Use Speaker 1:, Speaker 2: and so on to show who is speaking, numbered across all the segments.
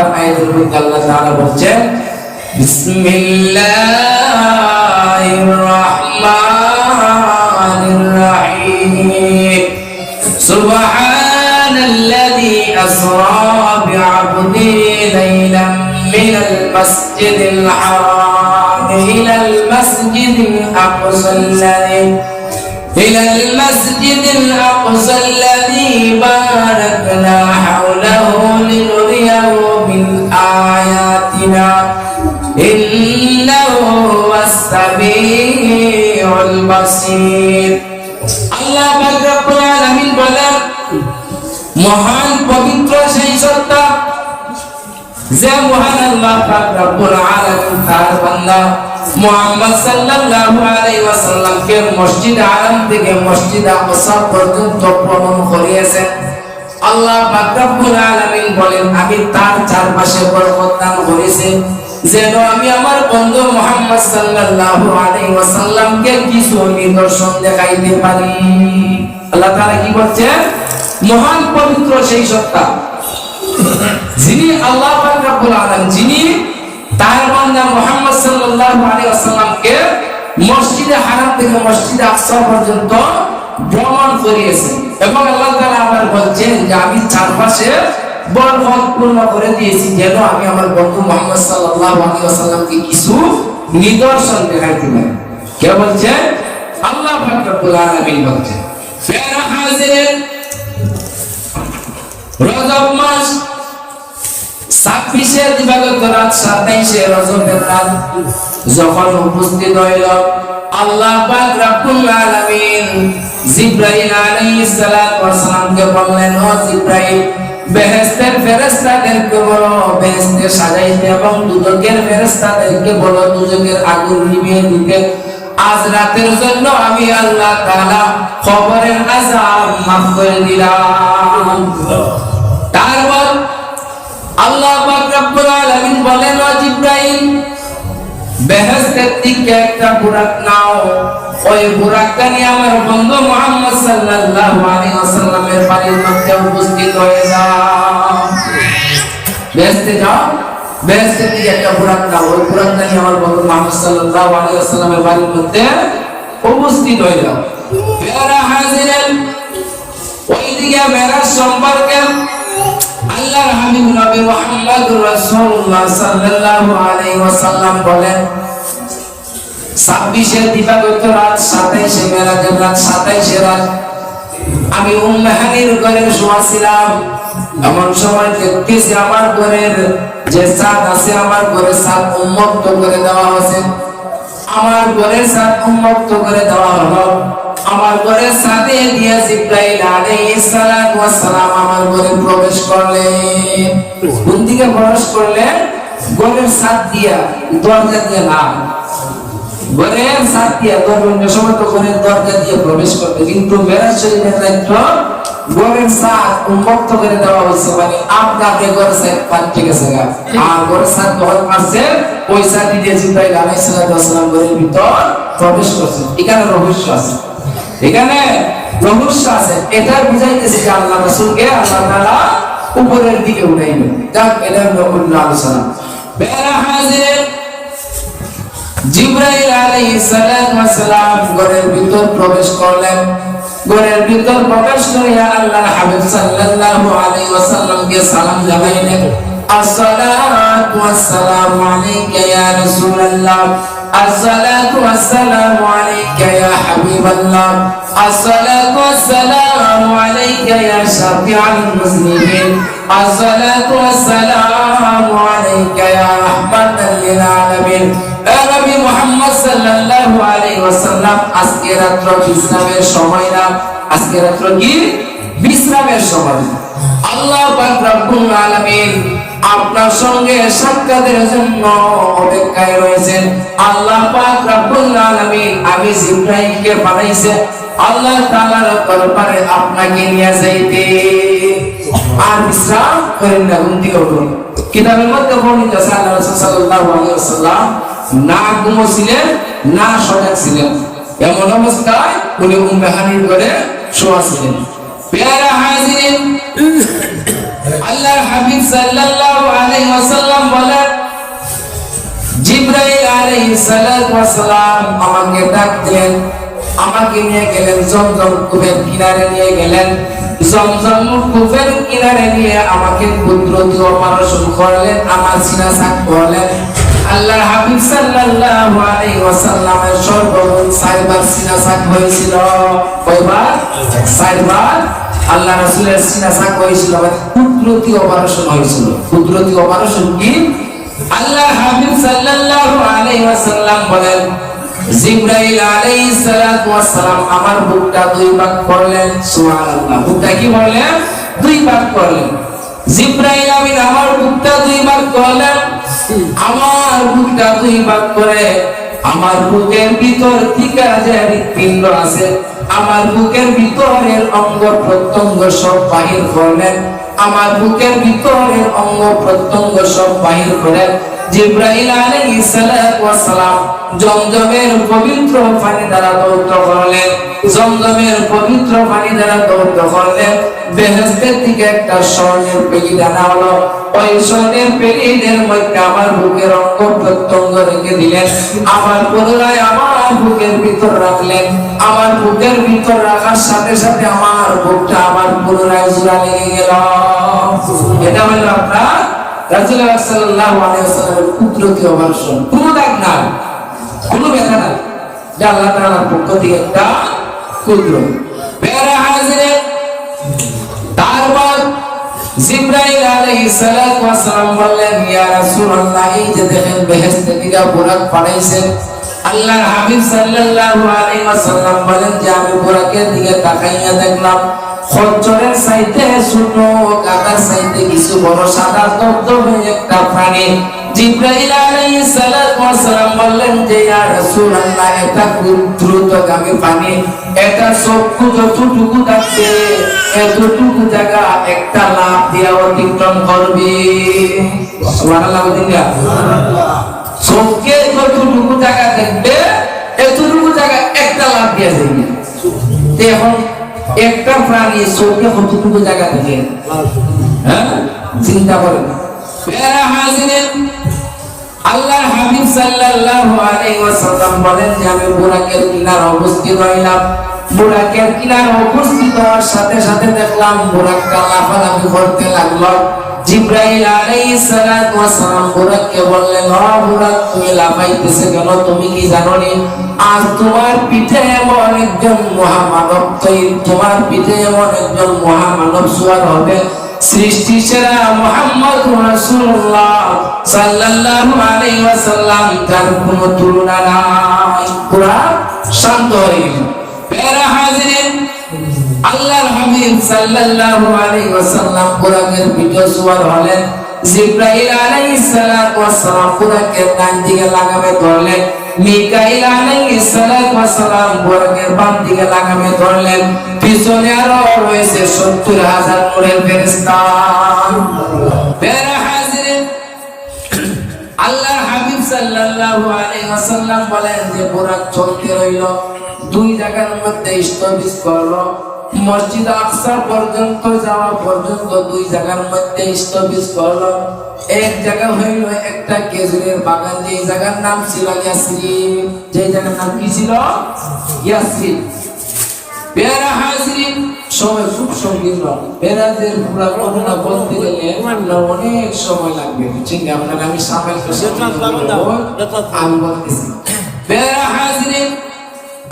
Speaker 1: আয়াতের মধ্যে আল্লাহ তাআলা বলছেন বিসমিল্লাহির রহমানির রহিম সুবহানাল্লাযী আসরা বি'আবদিহি লাইলান মিনাল মাসজিদিল হারাম ইলাল মাসজিদিল আকসাল্লাযী إلى المسجد الأقصى الذي باركنا حوله لنريه من آياتنا إنه هو السميع البصير الله رب العالمين বলেন মহান পবিত্র সেই সত্তা যে মহান আল্লাহ পাক রব্বুল আলামিন তার বান্দা মুহাম্মদ সাল্লাল্লাহু আলাইহি ওয়াসাল্লামকে মসজিদ আরাম থেকে মসজিদ আকসা পর্যন্ত ভ্রমণ করিয়েছেন। আল্লাহ পাক রব্বুল আলামিন বলেন আমি তার চারপাশে বরকত দান করেছি যেন আমি আমার বন্ধু মুহাম্মদ সাল্লাল্লাহু আলাইহি ওয়াসাল্লামকে কিছু নিদর্শন দেখাইতে পারি। আল্লাহ তাআলা কি বলছেন? মহান পবিত্র সেই সত্তা যিনি আল্লাহ পাক রব্বুল আলামিন যিনি তার বান্দা মুহাম্মদ সাল্লাল্লাহু আলাইহি ওয়াসাল্লামকে মসজিদে হারাম থেকে মসজিদে আকসা পর্যন্ত ভ্রমণ করিয়েছেন এবং আল্লাহ তাআলা আবার বলছেন যে আমি চারপাশে বরকত পূর্ণ করে দিয়েছি যেন আমি আমার বন্ধু মুহাম্মদ সাল্লাল্লাহু আলাইহি ওয়াসাল্লামকে কিছু নিদর্শন দেখাইতে পারি। কে বলছেন? আল্লাহ পাক রব্বুল আলামিন বলছেন। ফেরা হাজিরিন রজব মাস 26 দিবাগত রাত 27 রজবের রাত যখন উপস্থিত হইল আল্লাহ পাক রব্বুল আলামিন জিবরাইল আলাইহিস সালাতু ওয়াস সালামকে বললেন ও জিবরাইল বেহেশতের ফেরেশতাদেরকে বলো বেহেশতে সাজাইতে এবং দুজকের ফেরেশতাদেরকে বলো দুজকের আগুন নিভিয়ে দিতে আজ রাতের জন্য আমি আল্লাহ তাআলা কবরের আযাব মাফ করে দিলাম। তারপর আল্লাহ পাক রব্বুল আলামিন বলেন ও জিবরাইল বেহেশতের দিকে একটা বুরাক নাও ওই বুরাকটা নিয়ে আমার বন্ধু মুহাম্মদ সাল্লাল্লাহু আলাইহি ওয়াসাল্লামের বাড়ির মধ্যে উপস্থিত হয়ে যাও। বেহেশতে যাও, বেহেশতের দিকে একটা বুরাক নাও ওই বুরাকটা নিয়ে আমার বন্ধু মুহাম্মদ সাল্লাল্লাহু আলাইহি ওয়াসাল্লামের বাড়ির মধ্যে উপস্থিত হয়ে যাও। প্রিয়রা হাজিরিন ওইদিকে মেরাজ সম্পর্কে আল্লাহর হাবিব নবী মুহাম্মদুর রাসূলুল্লাহ সাল্লাল্লাহু আলাইহি ওয়াসাল্লাম বলেন 26 দিবাগত রাত 27 মেরাজের রাত 27 রাত আমি উম্মে হানির ঘরে শোয়া ছিলাম। এমন সময় দেখতেছি আমার ঘরের যে ছাদ আছে আমার ঘরের ছাদ উন্মুক্ত করে দেওয়া হয়েছে। আমার ঘরের ছাদ উন্মুক্ত করে দেওয়া হলো। আমার ঘরে ছাদে দিয়া জিবরাইল আলাইহিস সালাতু ওয়াস সালাম আমার ঘরে প্রবেশ করলেন। কোন দিকে প্রবেশ করলেন? ঘরের ছাদ দিয়া, দরজা দিয়ে না। ঘরের ছাদ দিয়া দরজা সময় তো ঘরের দরজা দিয়ে প্রবেশ করবে, কিন্তু মেরাজ শরীফের দায়িত্ব ঘরের ছাদ উন্মুক্ত করে দেওয়া হয়েছে, মানে আপনাকে ঘরের ছাদ পার ঠিক আছে গা। আর ঘরের ছাদ যখন আসছে ওই ছাদ দিয়ে জিবরাইল আলাইহিস সালাতু ওয়াস সালাম ঘরের ভিতর প্রবেশ করছে। এখানে রহস্য আছে, এখানে রহস্য আছে। এটা বুঝাইতেছে যে আল্লাহ রাসূলকে আল্লাহ তাআলা উপরের দিকে উঠাইবেন। যাক এটা হলো অন্য আলোচনা। বেরা হাজির জিবরাইল আলাইহিস সালাতু ওয়াস সালাম ঘরের ভিতর প্রবেশ করলেন। ঘরের ভিতর প্রবেশ করিয়া আল্লাহর হাবিব সাল্লাল্লাহু আলাইহি ওয়াসাল্লামকে সালাম জানাইলেন। আসসালাতু ওয়াসসালামু আলাইকা ইয়া রাসূলুল্লাহ, আসসালাতু ওয়াসসালামু আলাইকা ইয়া হাবিবাল্লাহ, আসসালাতু ওয়াসসালামু আলাইকা ইয়া শাফিআল মুসলিমিন, আসসালাতু ওয়াসসালামু আলাইকা ইয়া রাহমাতাল লিল আলামিন। নবী মুহাম্মদ সাল্লাল্লাহু আলাইহি ওয়াসাল্লাম আজকে রাত্র বিশ্রামের সময় না, আজকে রাত্র কি বিশ্রামের সময়। আল্লাহ পাক রব্বুল আলামিন আপনার সঙ্গে সাক্ষাতের জন্য অপেক্ষায় রয়েছেন। আল্লাহ পাক রব্বুল আলামিন আমি জিবরাইলকে পাঠাইছে আল্লাহ তাআলার দরবারে আপনাকে নিয়ে যাইতে। আর বিশ্রাম করেন না, ঘুম থেকে উঠুন। কিতাবের মধ্যে বর্ণিত আছে আল্লাহ রাসূল সাল্লাল্লাহু আলাইহি ওয়াসাল্লাম না ঘুমোছিলেন না সজাগ ছিলেন, এমন অবস্থায় উনি উম্মে হানির ঘরে শোয়া ছিলেন। প্রিয়রা হাজিরিন আল্লাহর হাবিব সাল্লাল্লাহু আলাইহি ওয়াসাল্লাম বলেন, জিবরাইল আলাইহিস সালাতু ওয়াস সালাম আমাকে ডাক দিলেন, আমাকে নিয়ে গেলেন জমজম কূপের কিনারে নিয়ে গেলেন। জমজম কূপের কিনারে নিয়ে আমাকে কুদরতি অপারেশন করলেন, আমার সিনা সাক করলেন। আল্লাহর হাবিব সাল্লাল্লাহু আলাইহি ওয়াসাল্লামের সর্বমোট 4 বার সিনা সাক হয়েছিল। কয়বার? 4 বার আল্লাহ রাসূলের সিনা সাক হয়েছিল, কুদরতি অপারেশন হয়েছিল। কুদরতি অপারেশন কি? আল্লাহর হাবিব সাল্লাল্লাহু আলাইহি ওয়াসাল্লাম বলেন, জিবরাইল আলাইহিস সালাতু ওয়াস সালাম আমার বুকটা 2 ভাগ করলেন। সুবহানাল্লাহ। বুকটা কি করলেন? 2 ভাগ করলেন। জিবরাইল আমিন আমার বুকটা 2 ভাগ করলেন। আমার বুকটা 2 ভাগ করে আমার বুকের ভিতর থেকে যে হৃৎপিণ্ড আছে, আমার বুকের ভিতরের অঙ্গ প্রত্যঙ্গ সব বাহির করলেন। আমার বুকের ভিতরের অঙ্গ প্রত্যঙ্গ সব বাহির করে জিবরাইল আলাইহিস সালাতু ওয়াস সালাম জমজমের পবিত্র পানি দ্বারা দৌত করলেন। জমজমের পবিত্র পানি দ্বারা দৌত করলেন। বেহেশতের দিকে একটা স্বর্ণের পেলি আনা হলো। ওই স্বর্ণের পেলিদের মধ্যে আমার বুকের অঙ্গ প্রত্যঙ্গ রেখে দিলেন। আমার পুনরায় আমার বুকের ভিতর রাখলেন। আমার বুকের ভিতর রাখার সাথে সাথে আমার বুকটা আমার পুনরায় জোড়া লেগে গেল। এটা হলো আপনার রাসূলুল্লাহ সাল্লাল্লাহু আলাইহি ওয়াসাল্লামের কুদরতি অপারেশন। কোনো দাগ না, কোনো ব্যথা না, যা আল্লাহ তাআলার পক্ষ থেকে একটা কুদরত। প্যারা হাজিরে তারপর জিবরাইল আলাইহিস সালাতু ওয়াস সালাম বললেন, ইয়া রাসূলুল্লাহ, এই যে দেখেন বেহেশত থেকে বুরাক পাঠাইছেন। আল্লাহর হাবিব সাল্লাল্লাহু আলাইহি ওয়াসাল্লাম বলেন যে আমি বুরাকের দিকে তাকাইয়া দেখলাম খচ্চরের সাইতে ছোট, কাটার সাইতে কিছু বড়, সাদা দবদবে একটা প্রাণী। জিবরাইল আলাইহিস সালাতু ওয়াস সালাম বললেন যে ইয়া রাসূলুল্লাহ, এটা খুব দ্রুতগামী প্রাণী, এটা চক্ষু যতটুকু থাকবে এতটুকু জায়গা একটা লাফ দিয়া অতিক্রম করবে। সুবহানাল্লাহ বলেন না? চোখে যতটুকু জায়গা দেখবে এতটুকু জায়গা একটা লাফ দিয়া যাবে। এখন একটা প্রাণী চোখে কতটুকু জায়গা দেখে, হ্যাঁ, চিন্তা করেন। প্যারা হাজিরে আল্লাহর হাবিব সাল্লাল্লাহু আলাইহি ওয়াসাল্লাম বলেন যে আমি বুরাকের কিনারে উপস্থিত হইলাম। বুরাকের কিনারে উপস্থিত হওয়ার সাথে সাথে দেখলাম বুরাকটা লাফালাফি করতে লাগলো। জিবরাইল আলাইহিস সালাতু ওয়াস সালাম বুরাককে বললেন, ও বুরাক, তুমি লাফাইতেছো কেন? তুমি কি জানো নি আজ তোমার পিঠে এমন একজন মহামানব তৈরি, তোমার পিঠে এমন একজন মহামানব সওয়ার হবে, সৃষ্টি সেরা মুহাম্মদুর রাসূলুল্লাহ সাল্লাল্লাহু আলাইহি ওয়াসাল্লাম, যার কোনো তুলনা নাই। বুরাক শান্ত হয়ে গেল। প্যারা হাজিরিন, আল্লাহর হাবিব সাল্লাল্লাহু আলাইহি ওয়াসাল্লাম বুরাকের পিঠে সওয়ার হলেন। জিবরাইল আলাইহিস সালাতু ওয়াস সালাম বুরাকের ডান দিকে লাগামে ধরলেন। মিকাইল আলাইহিস সালাতু ওয়াস সালাম বুরাকের বাম দিকে লাগামে ধরলেন। পিছনে আরো রয়েছে ৭০,০০০ নূরের ফেরেশতা। প্যারা হাজিরিন, আল্লাহর হাবিব সাল্লাল্লাহু আলাইহি ওয়াসাল্লাম বলেন যে বুরাক চলতে রইল। 2 জায়গার মধ্যে স্থবির করলো। মসজিদ আকসা পর্যন্ত যাওয়া পর্যন্ত 2 জায়গার মধ্যে স্থবির করলো। এক জায়গা হইল একটা খেজুরের বাগান, যে জায়গার নাম ছিল ইয়াসরিব। যে জায়গার নাম কি ছিল? ইয়াসরিব। প্যারা হাজিরিন, সময় খুব সংকীর্ণ। বেরাদের পুরা ঘটনা বলতে গেলে অনেক সময় লাগবে। ঠিক আছে, আপনারা আমি সামনে আমি বলতেছি। প্যারা হাজিরিন,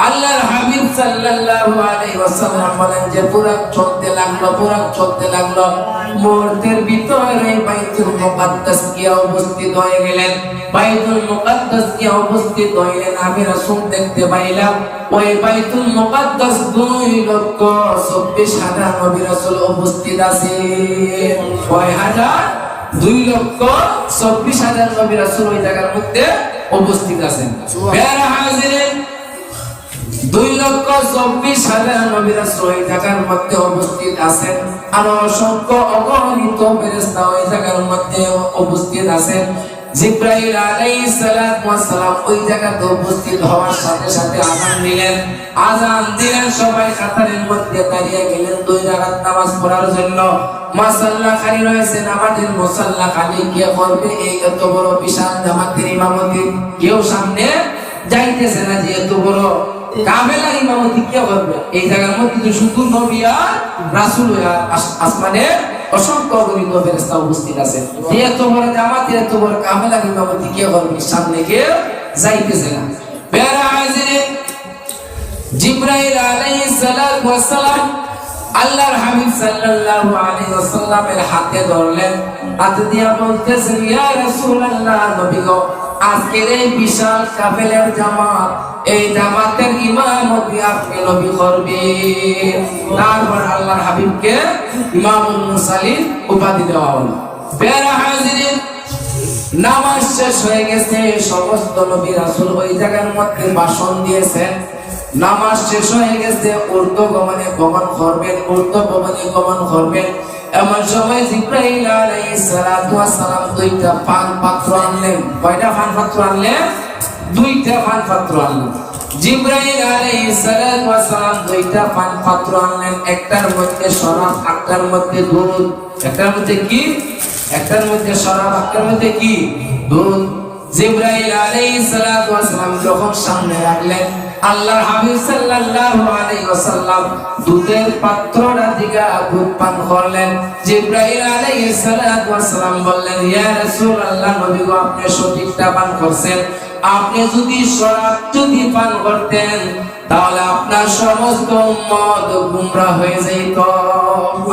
Speaker 1: আল্লাহর হাবিব সাল্লাল্লাহু আলাইহি ওয়াসাল্লাম বলেন যে বুরাক চলতে লাগলো, বুরাক চলতে লাগলো। মুহূর্তের ভিতরে বাইতুল মুকাদ্দাস গিয়ে উপস্থিত হয়ে গেলেন। বাইতুল মুকাদ্দাস গিয়ে উপস্থিত হইলেন। আমি রাসূল দেখতে পাইলাম ওই বাইতুল মুকাদ্দাস 2,24,000 নবী রাসূল উপস্থিত আছেন। কয় হাজার? 2,24,000 নবী রাসূল ওই জায়গার মধ্যে উপস্থিত আছেন। প্যারা হাজিরিন, 2,24,000 নবী রাসূল ওই জায়গার মধ্যে উপস্থিত আছেন। আর অসংখ্য অগণিত ফেরেশতা ওই জায়গার মধ্যে উপস্থিত আছেন। জিবরাইল আলাইহিস সালাতু ওয়াস সালাম ওই জায়গাতে উপস্থিত হওয়ার সাথে সাথে আযান দিলেন সবাই কাতারের মধ্যে দাঁড়িয়ে গেলেন 2 রাকাত নামাজ পড়ার জন্য। মুসাল্লা খালি রয়েছে, নামাজের মুসাল্লা খালি কে করবে? এই এত বড় বিশাল জামাতের ইমামতি কেউ সামনে যাইতেছে না, যে এত বড় কাফেলার ইমামতি কে করবে? এই জায়গার মধ্যে তো শুধু নবী আর রাসূল আসমানে অসংখ্য অগণিত ফেরেশতা উপস্থিত আছে। এত বড় জামাতের এত বড় কাফেলার ইমামতি কে করবে? সামনে কেউ যাইতেছে না। প্যারা হাজিরিন, জিবরাইল আলাইহিস সালাতু ওয়াস সালাম আল্লাহর হাবিব সাল্লাল্লাহু আলাইহি ওয়াসাল্লামের হাতে ধরলেন, হাতে দিয়া বলতেছেন, ইয়া রাসূলুল্লাহ, নবী গো, আজকের এই বিশাল কাফেলার জামাত, এই জামাতের ইমামতি আপনি নবী করবেন। তারপর আল্লাহর হাবিবকে ইমামুল মুরসালিন উপাধি দেওয়া হলো। প্যারা হাজিরিন, নামাজ শেষ হয়ে গেছে, সমস্ত নবী রাসূল ওই জায়গার মধ্যে ভাষণ দিয়েছেন। নামাজ শেষ হয়ে গেছে, ঊর্ধ্বগমনে গমন করবেন। এমন সময় জিবরাইল আলাইহিস সালাতু ওয়াস সালাম 2টা পান পাত্র আনলেন। কয়টা পান পাত্র আনলেন? 2টা পান পাত্র আনলেন। জিবরাইল আলাইহিস সালাতু ওয়াস সালাম 2টা পান পাত্র আনলেন। একটার মধ্যে শরাব, একটার মধ্যে দুধ। একটার মধ্যে কি? একটার মধ্যে শরাব, একটার মধ্যে কি? দুধ। জিবরাইল আলাইহিস সালাতু ওয়াস সালাম যখন সামনে রাখলেন, আল্লাহর হাবিব সাল্লাল্লাহু আলাইহি ওয়াসাল্লাম দুধের পাত্রটা দিকে দুধ পান করলেন। জিবরাইল আলাইহিস সালাতু ওয়াস সালাম বললেন, ইয়া রাসূলুল্লাহ, নবী গো, আপনি সঠিকটা পান করছেন। আপনি যদি শরাব পান করতেন তাহলে আপনার সমস্ত উম্মত গুমরাহ হয়ে যেত।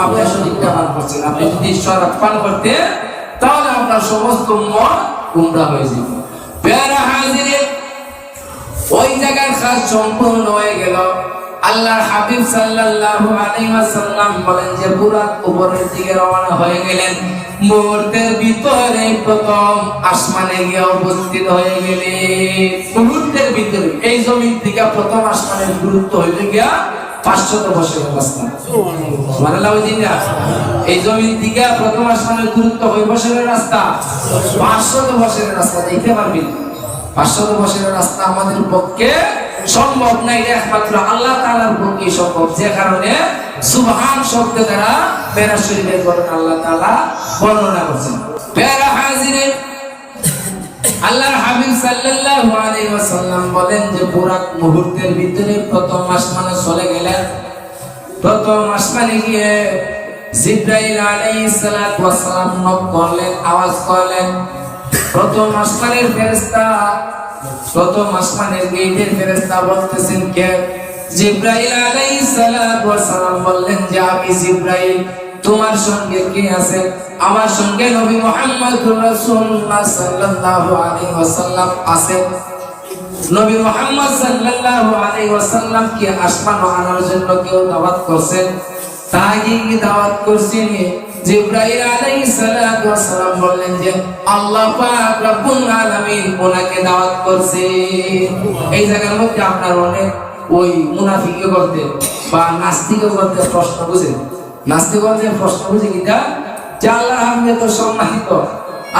Speaker 1: আপনি সঠিকটা পান করছেন, আপনি যদি শরাব পান করতেন তাহলে আপনার সমস্ত উম্মত গুমরাহ হয়ে যেত। প্যারা হাজিরিন, ওই জায়গার কাজ সম্পূর্ণ হয়ে গেল। আল্লাহর হাবিব সাল্লাল্লাহু আলাইহি ওয়াসাল্লাম বলেন যে বুরাক উপরের দিকে রওনা হয়ে গেলেন। মুহূর্তের ভিতরে প্রথম আসমানে গিয়ে উপস্থিত হয়ে গেলেন। মুহূর্তের ভিতরে এই জমিন থেকে প্রথম আসমানের দূরত্ব হইল গিয়া 500 বছরের রাস্তা। সুবহানাল্লাহ। এই জমিন থেকে প্রথম আসমানের দূরত্ব কয় বছরের রাস্তা? 500 বছরের রাস্তা। দেখতে পারবেন 500 বছরের রাস্তা আমাদের পক্ষে সম্ভব না, এটা একমাত্র আল্লাহ তাআলার পক্ষে সম্ভব। যে কারণে সুবহান শব্দ দ্বারা মেরা শরীফের বর্ণনা আল্লাহ তাআলা বর্ণনা করেছেন। প্যারা হাজিরিন, আল্লাহর হাবিব সাল্লাল্লাহু আলাইহি ওয়াসাল্লাম বলেন যে বুরাক মুহূর্তের ভিতরে প্রথম আসমানে চলে গেলেন। প্রথম আসমানে গিয়ে জিবরাইল আলাইহিস সালাতু ওয়াস সালাম নক করলেন, আওয়াজ করলেন। প্রথম আসমানের ফেরেশতা, প্রথম আসমানের গেটের ফেরেশতা বলতেছেন, কে? জিবরাইল আলাইহিস সালাতু ওয়াস সালাম বললেন যে আমি জিবরাইল। তোমার সঙ্গে কে আছে? আমার সঙ্গে নবী মুহাম্মদুর রাসূলুল্লাহ সাল্লাল্লাহু আলাইহি ওয়াসাল্লাম আছেন। নবী মুহাম্মদ সাল্লাল্লাহু আলাইহি ওয়াসাল্লাম কি আসমান আনার জন্য কেউ দাওয়াত করছেন? তাকে কি দাওয়াত করছেন? জিবরাইল আলাইহিস সালাতু ওয়াস সালাম বললেন যে আল্লাহ পাক রব্বুল আলামিন ওনাকে দাওয়াত করছে। এই জায়গার মধ্যে আপনার অনেক ওই মুনাফিকি করতে বা নাস্তিক করতে প্রশ্ন বুঝেন। নাস্তিক করতে প্রশ্ন বুঝে কিটা যে আল্লাহর হাবিব তো সম্মানিত,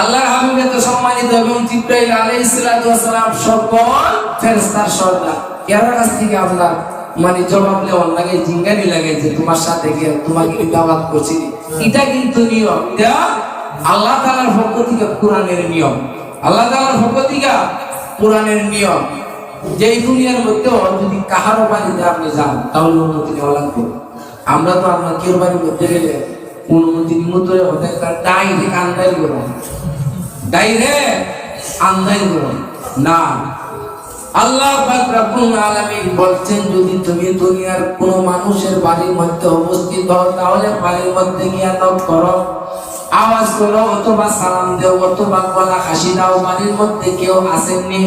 Speaker 1: আল্লাহর হাবিব তো সম্মানিত এবং জিবরাইল আলাইহিস সালাতু ওয়াস সালাম সকল ফেরেশতার সর্দার। এর কাছ থেকে আল্লাহ মানে জবাব নেওয়ার লাগে, জিঙ্গানি লাগে যে তোমার সাথে গিয়ে তোমাকে দাওয়াত করছি। এটা কিন্তু নিয়ম, এটা আল্লাহ তাআলার পক্ষ থেকে কোরআনের নিয়ম। আল্লাহ তাআলার পক্ষ থেকে কোরআনের নিয়ম যে এই দুনিয়ার মধ্যে যদি কাহারো বাড়িতে আপনি যান তাহলে অনুমতি নেওয়া লাগবে। আমরা তো আমরা কেউ বাড়ির মধ্যে গেলে অনুমতি নিমন্ত্রণ হতে ডাইরেক্ট আন্দাই করো, ডাইরেক্ট আন্দাই করো না। আল্লাহ পাক রব্বুল আলামিন বলছেন যদি তুমি দুনিয়ার কোন মানুষের বাড়ির মধ্যে উপস্থিত হও তাহলে বাড়ির মধ্যে গিয়ে নক করো, আওয়াজ করো, অথবা সালাম দাও, অথবা গলা হাসি দাও। বাড়ির মধ্যে কেউ আসেননি,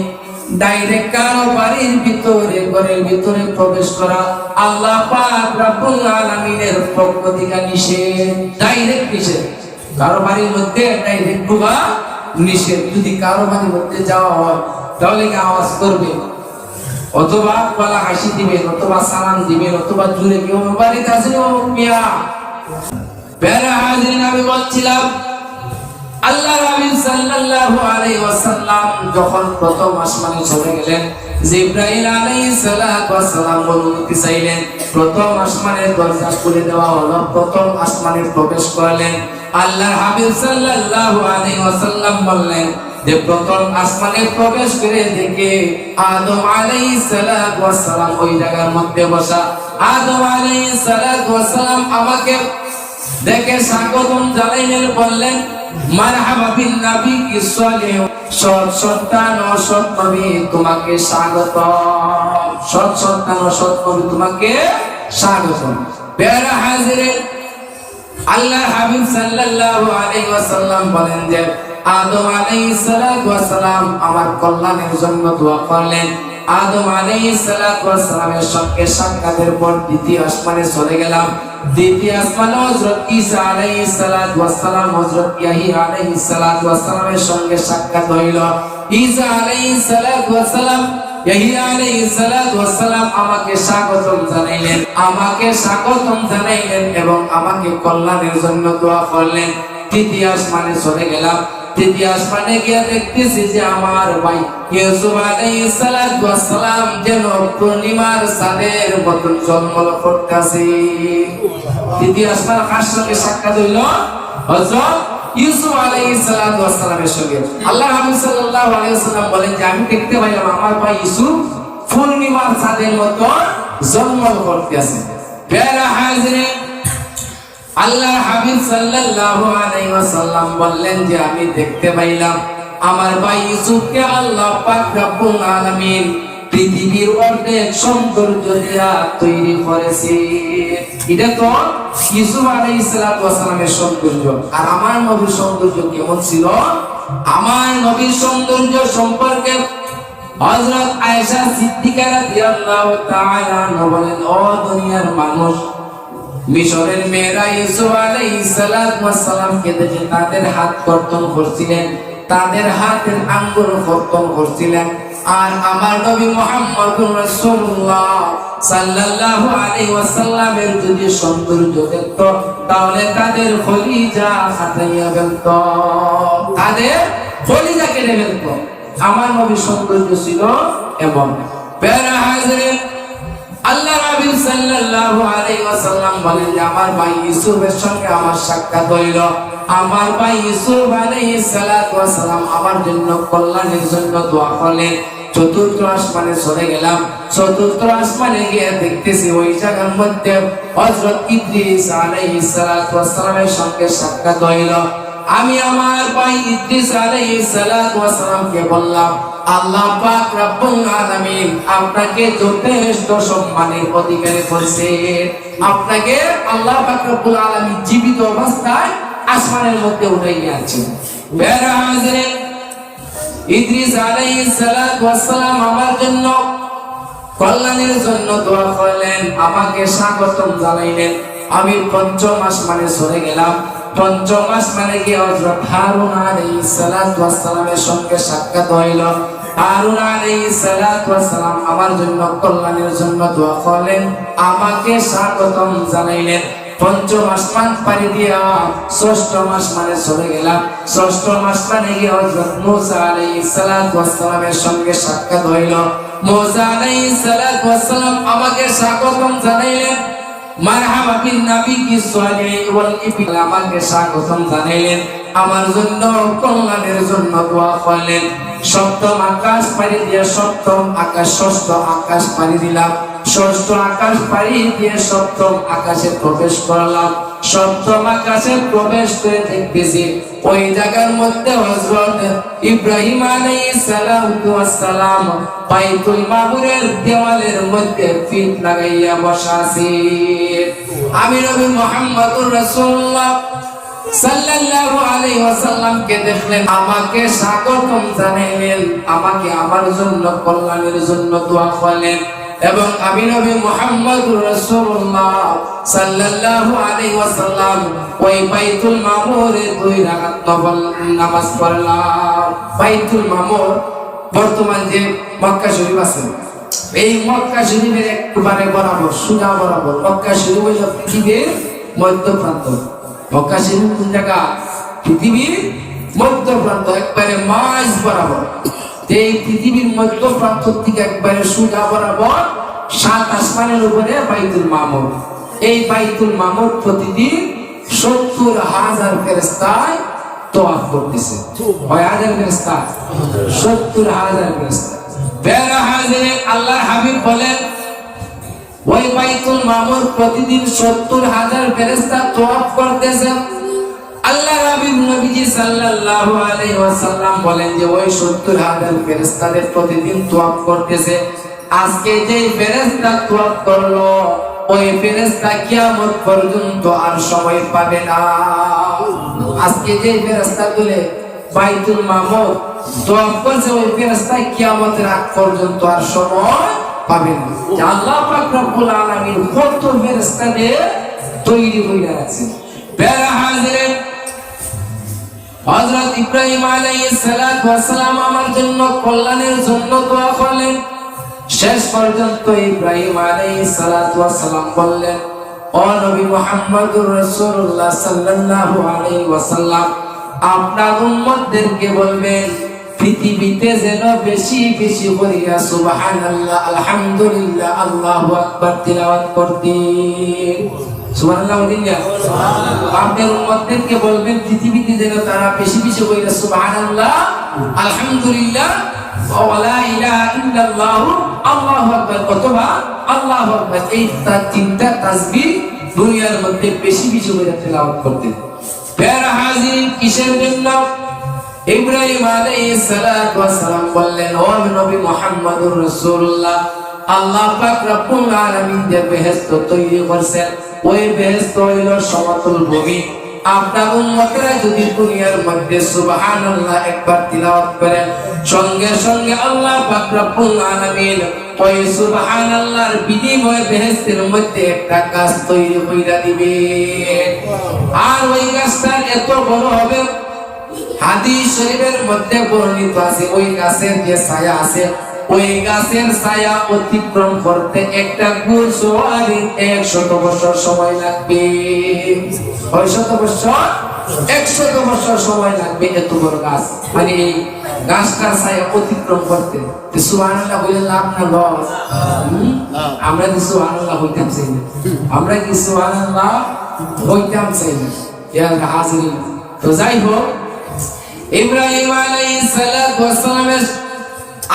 Speaker 1: ডাইরেক্ট কারো বাড়ির ভিতরে ঘরের ভিতরে প্রবেশ করা আল্লাহ পাক রব্বুল আলামিনের পক্ষ থেকে নিষেধ, ডাইরেক্ট নিষেধ। কারো বাড়ির মধ্যে ডাইরেক্ট ঢোকা নিষেধ। যদি কারো বাড়ির মধ্যে যাওয়া হয় তাহলে কি আওয়াজ করবে, অথবা গলা হাসি দিবেন, অথবা সালাম দিবেন, অথবা জুড়ে কেউ বাড়িতে আসেন মিয়া। প্যারা হাজিরিন, আমি বলছিলাম আল্লাহর হাবিব সাল্লাল্লাহু সাল্লাল্লাহু আলাইহি ওয়াসাল্লাম যখন প্রথম আসমানে চলে গেলেন, জিবরাইল আলাইহিস সালাতু ওয়াস সালাম অনুমতি চাইলেন, প্রথম আসমানের দরজা খুলে দেওয়া হলো, প্রথম আসমানে প্রবেশ করলেন। আল্লাহর হাবিব সাল্লাল্লাহু আলাইহি ওয়াসাল্লাম বললেন যে প্রথম আসমানে প্রবেশ করে দেখে আদম আলাইহিস সালাতু ওয়াস সালাম ওই জায়গার মধ্যে বসা। আদম আলাইহিস সালাতু ওয়াস সালাম আমাকে দেখে স্বাগতম জানাইলেন, বললেন মারহাবা বিন নবী কি সালেহ, সৎ সন্তান ও সৎ নবী তোমাকে স্বাগতম, সৎ সন্তান ও সৎ নবী তোমাকে স্বাগতম। প্যারা হাজিরিন, আল্লাহর হাবিব সাল্লাল্লাহু আলাইহি ওয়াসাল্লাম বলেন যে আদম আলাইহিস সালাতু ওয়াস সালাম আমার কল্যাণের জন্য দোয়া করলেন। আদম আলাইহিস সালাতু ওয়াস সালামের সঙ্গে সাক্ষাতের পর দ্বিতীয় আসমানে চলে গেলাম। দ্বিতীয় আসমানে হযরত ঈসা আলাইহিস সালাতু ওয়াস সালাম, হযরত ইয়াহইয়া আলাইহিস সালাতু ওয়াস সালামের সঙ্গে সাক্ষাৎ হইল। ঈসা আলাইহিস সালাতু ওয়াস সালাম, ইয়াহইয়া আলাইহিস সালাতু ওয়াস সালাম আমাকে স্বাগতম জানাইলেন, এবং আমাকে কল্যাণের জন্য দোয়া করলেন। তৃতীয় আসমানে চলে গেলাম। তৃতীয় আসমানে গিয়ে দেখতেছি যে আমার ভাই ইউসুফ আলাইহিস সালাতু ওয়াস সালাম যেন পূর্ণিমার চাঁদের মতন ঝলমল করতেছে। তৃতীয় আসমানে কার সঙ্গে সাক্ষাৎ হইল? হযরত ইউসুফ আলাইহিস সালাতু ওয়াস সালামের সঙ্গে। আল্লাহর হাবিব সাল্লাল্লাহু আলাইহি ওয়াসাল্লাম বলেন যে আমি দেখতে পাইলাম আমার ভাই ইউসুফ পূর্ণিমার চাঁদের মতো ঝলমল করতেছে। প্যারা হাজিরিন, আল্লাহর হাবিব সাল্লাল্লাহু আলাইহি ওয়াসাল্লাম বললেন যে আমি দেখতে পাইলাম আমার ভাই ইউসুফকে আল্লাহ পাক রব্বুল আলামিন পৃথিবীর অর্ধেক সৌন্দর্য দিয়া তৈরি করেছে। এটা তো ইউসুফ আলাইহিস সালাতু ওয়াস সালামের সৌন্দর্য। আর আমার নবীর সৌন্দর্য কেমন ছিল? আমার নবীর সৌন্দর্য সম্পর্কে হযরত আয়েশা সিদ্দিকা রাদিয়াল্লাহু তাআলা আনহা বলেন, ও দুনিয়ার মানুষ, মিশরের মেয়েরা ইউসুফ আলাইহিস সালাতু ওয়াস সালামকে দেখে তাদের হাত কর্তন করছিলেন, তাদের হাতের আঙ্গুল কর্তন করছিলেন। আর আমার নবী মুহাম্মদুর রাসূলুল্লাহ সাল্লাল্লাহু আলাইহি ওয়াসাল্লামের যদি সৌন্দর্য দেখতো তাহলে তাদের কলিজা ফাটাইয়া ফেলত, তাদের কলিজা কেটে ফেলত। আমার নবীর সৌন্দর্য ছিল এমন। প্যারা হাজিরিন, আল্লাহ রাসূল সাল্লাল্লাহু আলাইহি ওয়াসাল্লাম বলেন যে আমার ভাই ইউসুফের সঙ্গে আমার সাক্ষাৎ হইল। আমার ভাই ইউসুফ আলাইহিস সালাতু ওয়াস সালাম আমার জন্য কল্যাণের জন্য দোয়া করলেন। চতুর্থ আসমানে চলে গেলাম। চতুর্থ আসমানে গিয়ে দেখতেছি ওই জায়গার মধ্যে হযরত ইদ্রিস আলাইহিস সালাতু ওয়াস সালামের সঙ্গে সাক্ষাৎ হইল। আমি আমার ভাই ইদ্রিস আলাইহিস সালাতু ওয়াস সালামকে বললাম, আল্লাহ পাক রব্বুল আলামিন আপনাকে যথেষ্ট সম্মানের অধিকারী করেছেন। আপনাকে আল্লাহ পাক রব্বুল আলামিন জীবিত অবস্থায় আসমানের মধ্যে উঠাইয়া আছেন। প্যারা হাজিরিন, ইদ্রিস আলাইহিস সালাতু ওয়াস সালাম আমার জন্য কল্যাণের জন্য দোয়া করলেন, আমাকে স্বাগতম জানাইলেন। আমি পঞ্চম আসমানে চলে গেলাম। পঞ্চম আসমানে গিয়ে হযরত হারুন আলাইহিস সালাতু ওয়াস সালামের সঙ্গে সাক্ষাৎ হইল। হারুন আলাইহিস সালাতু ওয়াস সালাম আমার জন্য কল্যাণের জন্য দোয়া করলেন, আমাকে স্বাগতম জানাইলেন। পঞ্চম আসমান পাড়ি দিয়া ষষ্ঠম আসমানে চলে গেলাম। ষষ্ঠম আসমানে গিয়ে হযরত মূসা আলাইহিস সালাতু ওয়াস সালামের সঙ্গে সাক্ষাৎ হইল। মূসা আলাইহিস সালাতু ওয়াস সালাম আমাকে স্বাগতম জানাইলেন, মারহাবা বিন নবী কি সালেহ ওয়াল ইবন, আমাকে স্বাগতম জানাইলেন, আমার জন্য কল্যাণের জন্য দোয়া করলেন। সপ্তম আকাশ পাড়ি দিয়ে সপ্তম আকাশ, ষষ্ঠ আকাশ পাড়ি দিলাম। ষষ্ঠ আকাশ পাড়ি দিয়ে সপ্তম আকাশে প্রবেশ করলাম। সপ্তম আকাশে প্রবেশ করে দেখতেছি ওই জায়গার মধ্যে হযরত ইব্রাহিম আলাইহিস সালাতু ওয়াস সালাম বাইতুল মামুরের দেওয়ালের মধ্যে ফিট লাগাইয়া বসা আছে। আমি নবী মুহাম্মদুর রাসূলুল্লাহ সাল্লাল্লাহু আলাইহি ওয়াসাল্লামকে দেখলেন, আমাকে স্বাগতম জানাইলেন, আমাকে আমার জন্য কল্যাণের জন্য দোয়া করলেন। এবং আমি নবী মুহাম্মদুর রাসূলুল্লাহ সাল্লাল্লাহু আলাইহি ওয়াসাল্লাম ওই বাইতুল মামুরে 2 রাকাত নফল নামাজ পড়লাম। বাইতুল মামুর বর্তমান যে মক্কা শরীফ আছে, এই মক্কা শরীফের একবারে বরাবর, সোজা বরাবর মক্কা শরীফ হইল পৃথিবীর মধ্যপ্রান্ত। মক্কা শরীফ কোন জায়গা? পৃথিবীর মধ্য প্রান্ত একবারে মাঝ বরাবর। এই পৃথিবীর মধ্য প্রান্ত থেকে একবারে সোজা বরাবর 7 আসমানের উপরে বাইতুল মামুর। এই বাইতুল মামুর প্রতিদিন 70,000 ফেরেশতায় তওয়াফ করতেছে। কয় হাজার ফেরেশতা? 70,000 ফেরেশতা। বেরা হাজিরে আল্লাহর হাবিব বলেন ওই বাইতুল মামুর প্রতিদিন 70,000 ফেরেশতা তওয়াফ করতেছে। আল্লাহর হাবিব নবীজি সাল্লাল্লাহু আলাইহি ওয়াসাল্লাম বলেন যে ওই 70,000 ফেরেশতাদের প্রতিদিন তওয়াফ করতেছে। আজকে যে ফেরেশতা তওয়াফ করলো ওই ফেরেশতা কিয়ামত পর্যন্ত আর সময় পাবে না। আজকে যে ফেরেশতা গুলো বাইতুল মামুর তওয়াফ করছে ওই ফেরেশতা কিয়ামতের আগ পর্যন্ত আর সময় পাবে না। আল্লাহ পাক রব্বুল আলামিন কত ফেরেশতাদের তৈরি করে রাখছেন। বেরা হাজিরে হযরত ইব্রাহিম আলাইহিস সালাতু ওয়াস সালাম আমার জন্য কল্যাণের জন্য দোয়া করলেন। শেষ পর্যন্ত ইব্রাহিম আলাইহিস সালাতু ওয়াস সালাম বললেন ও নবী মুহাম্মদুর রাসূলুল্লাহ সাল্লাল্লাহু আলাইহি ওয়াসাল্লাম আপনার উম্মতদেরকে বলবেন পৃথিবীতে যেন বেশি বেশি করিয়া সুবহানাল্লাহ আলহামদুলিল্লাহ আল্লাহু আকবার তিলাওয়াত করতে। সুবহানাল্লাহ বলেন না? আপনার উম্মতদেরকে বলবেন পৃথিবীতে যেন তারা বেশি বেশি করিয়া সুবহানাল্লাহ আলহামদুলিল্লাহ ওয়া লা ইলাহা ইল্লাল্লাহু আল্লাহু আকবার অথবা আল্লাহু আকবার এই তিনটা তাসবিহ দুনিয়ার মধ্যে বেশি বেশি করে তেলাওয়াত করতে। প্যারা হাজির কিসের জন্য? ইব্রাহিম আলাইহিস সালাতু ওয়াস সালাম বললেন ও নবী মুহাম্মদুর রাসূলুল্লাহ আল্লাহ পাক রব্বুল আলামিন যে বেহেশত তৈরি করেছেন ওই বেহেশত হইল সমতল ভূমি। আপনার উম্মতরা যদি দুনিয়ার মধ্যে সুবহানাল্লাহ একবার তিলাওয়াত করেন সঙ্গে সঙ্গে আল্লাহ পাক রব্বুল আলামিন ওই সুবহানাল্লাহর বিনিময়ে বেহেশতের মধ্যে একটা গাছ তৈরি কইরা দিবে। আর ওই গাছটা এত বড় হবে হাদিস শরীফের মধ্যে বর্ণিত আছে ওই গাছের যে ছায়া আছে ওই গাছের ছায়া অতিক্রম করতে একটা ঘোড়সওয়ারির 100 বছর সময় লাগবে। 100 বছর 100 বছর সময় লাগবে এত বড় গাছ, মানে এই গাছটার ছায়া অতিক্রম করতে। সুবহানাল্লাহ বলে লাভ না লস? আমরা কি সুবহানাল্লাহ বলতাম চাই না? আমরা কি সুবহানাল্লাহ বলতাম চাই না? ইয়া হাজিরিন, তো যাই হোক ইব্রাহিম আলাইহিস সালাতু ওয়াস সালামের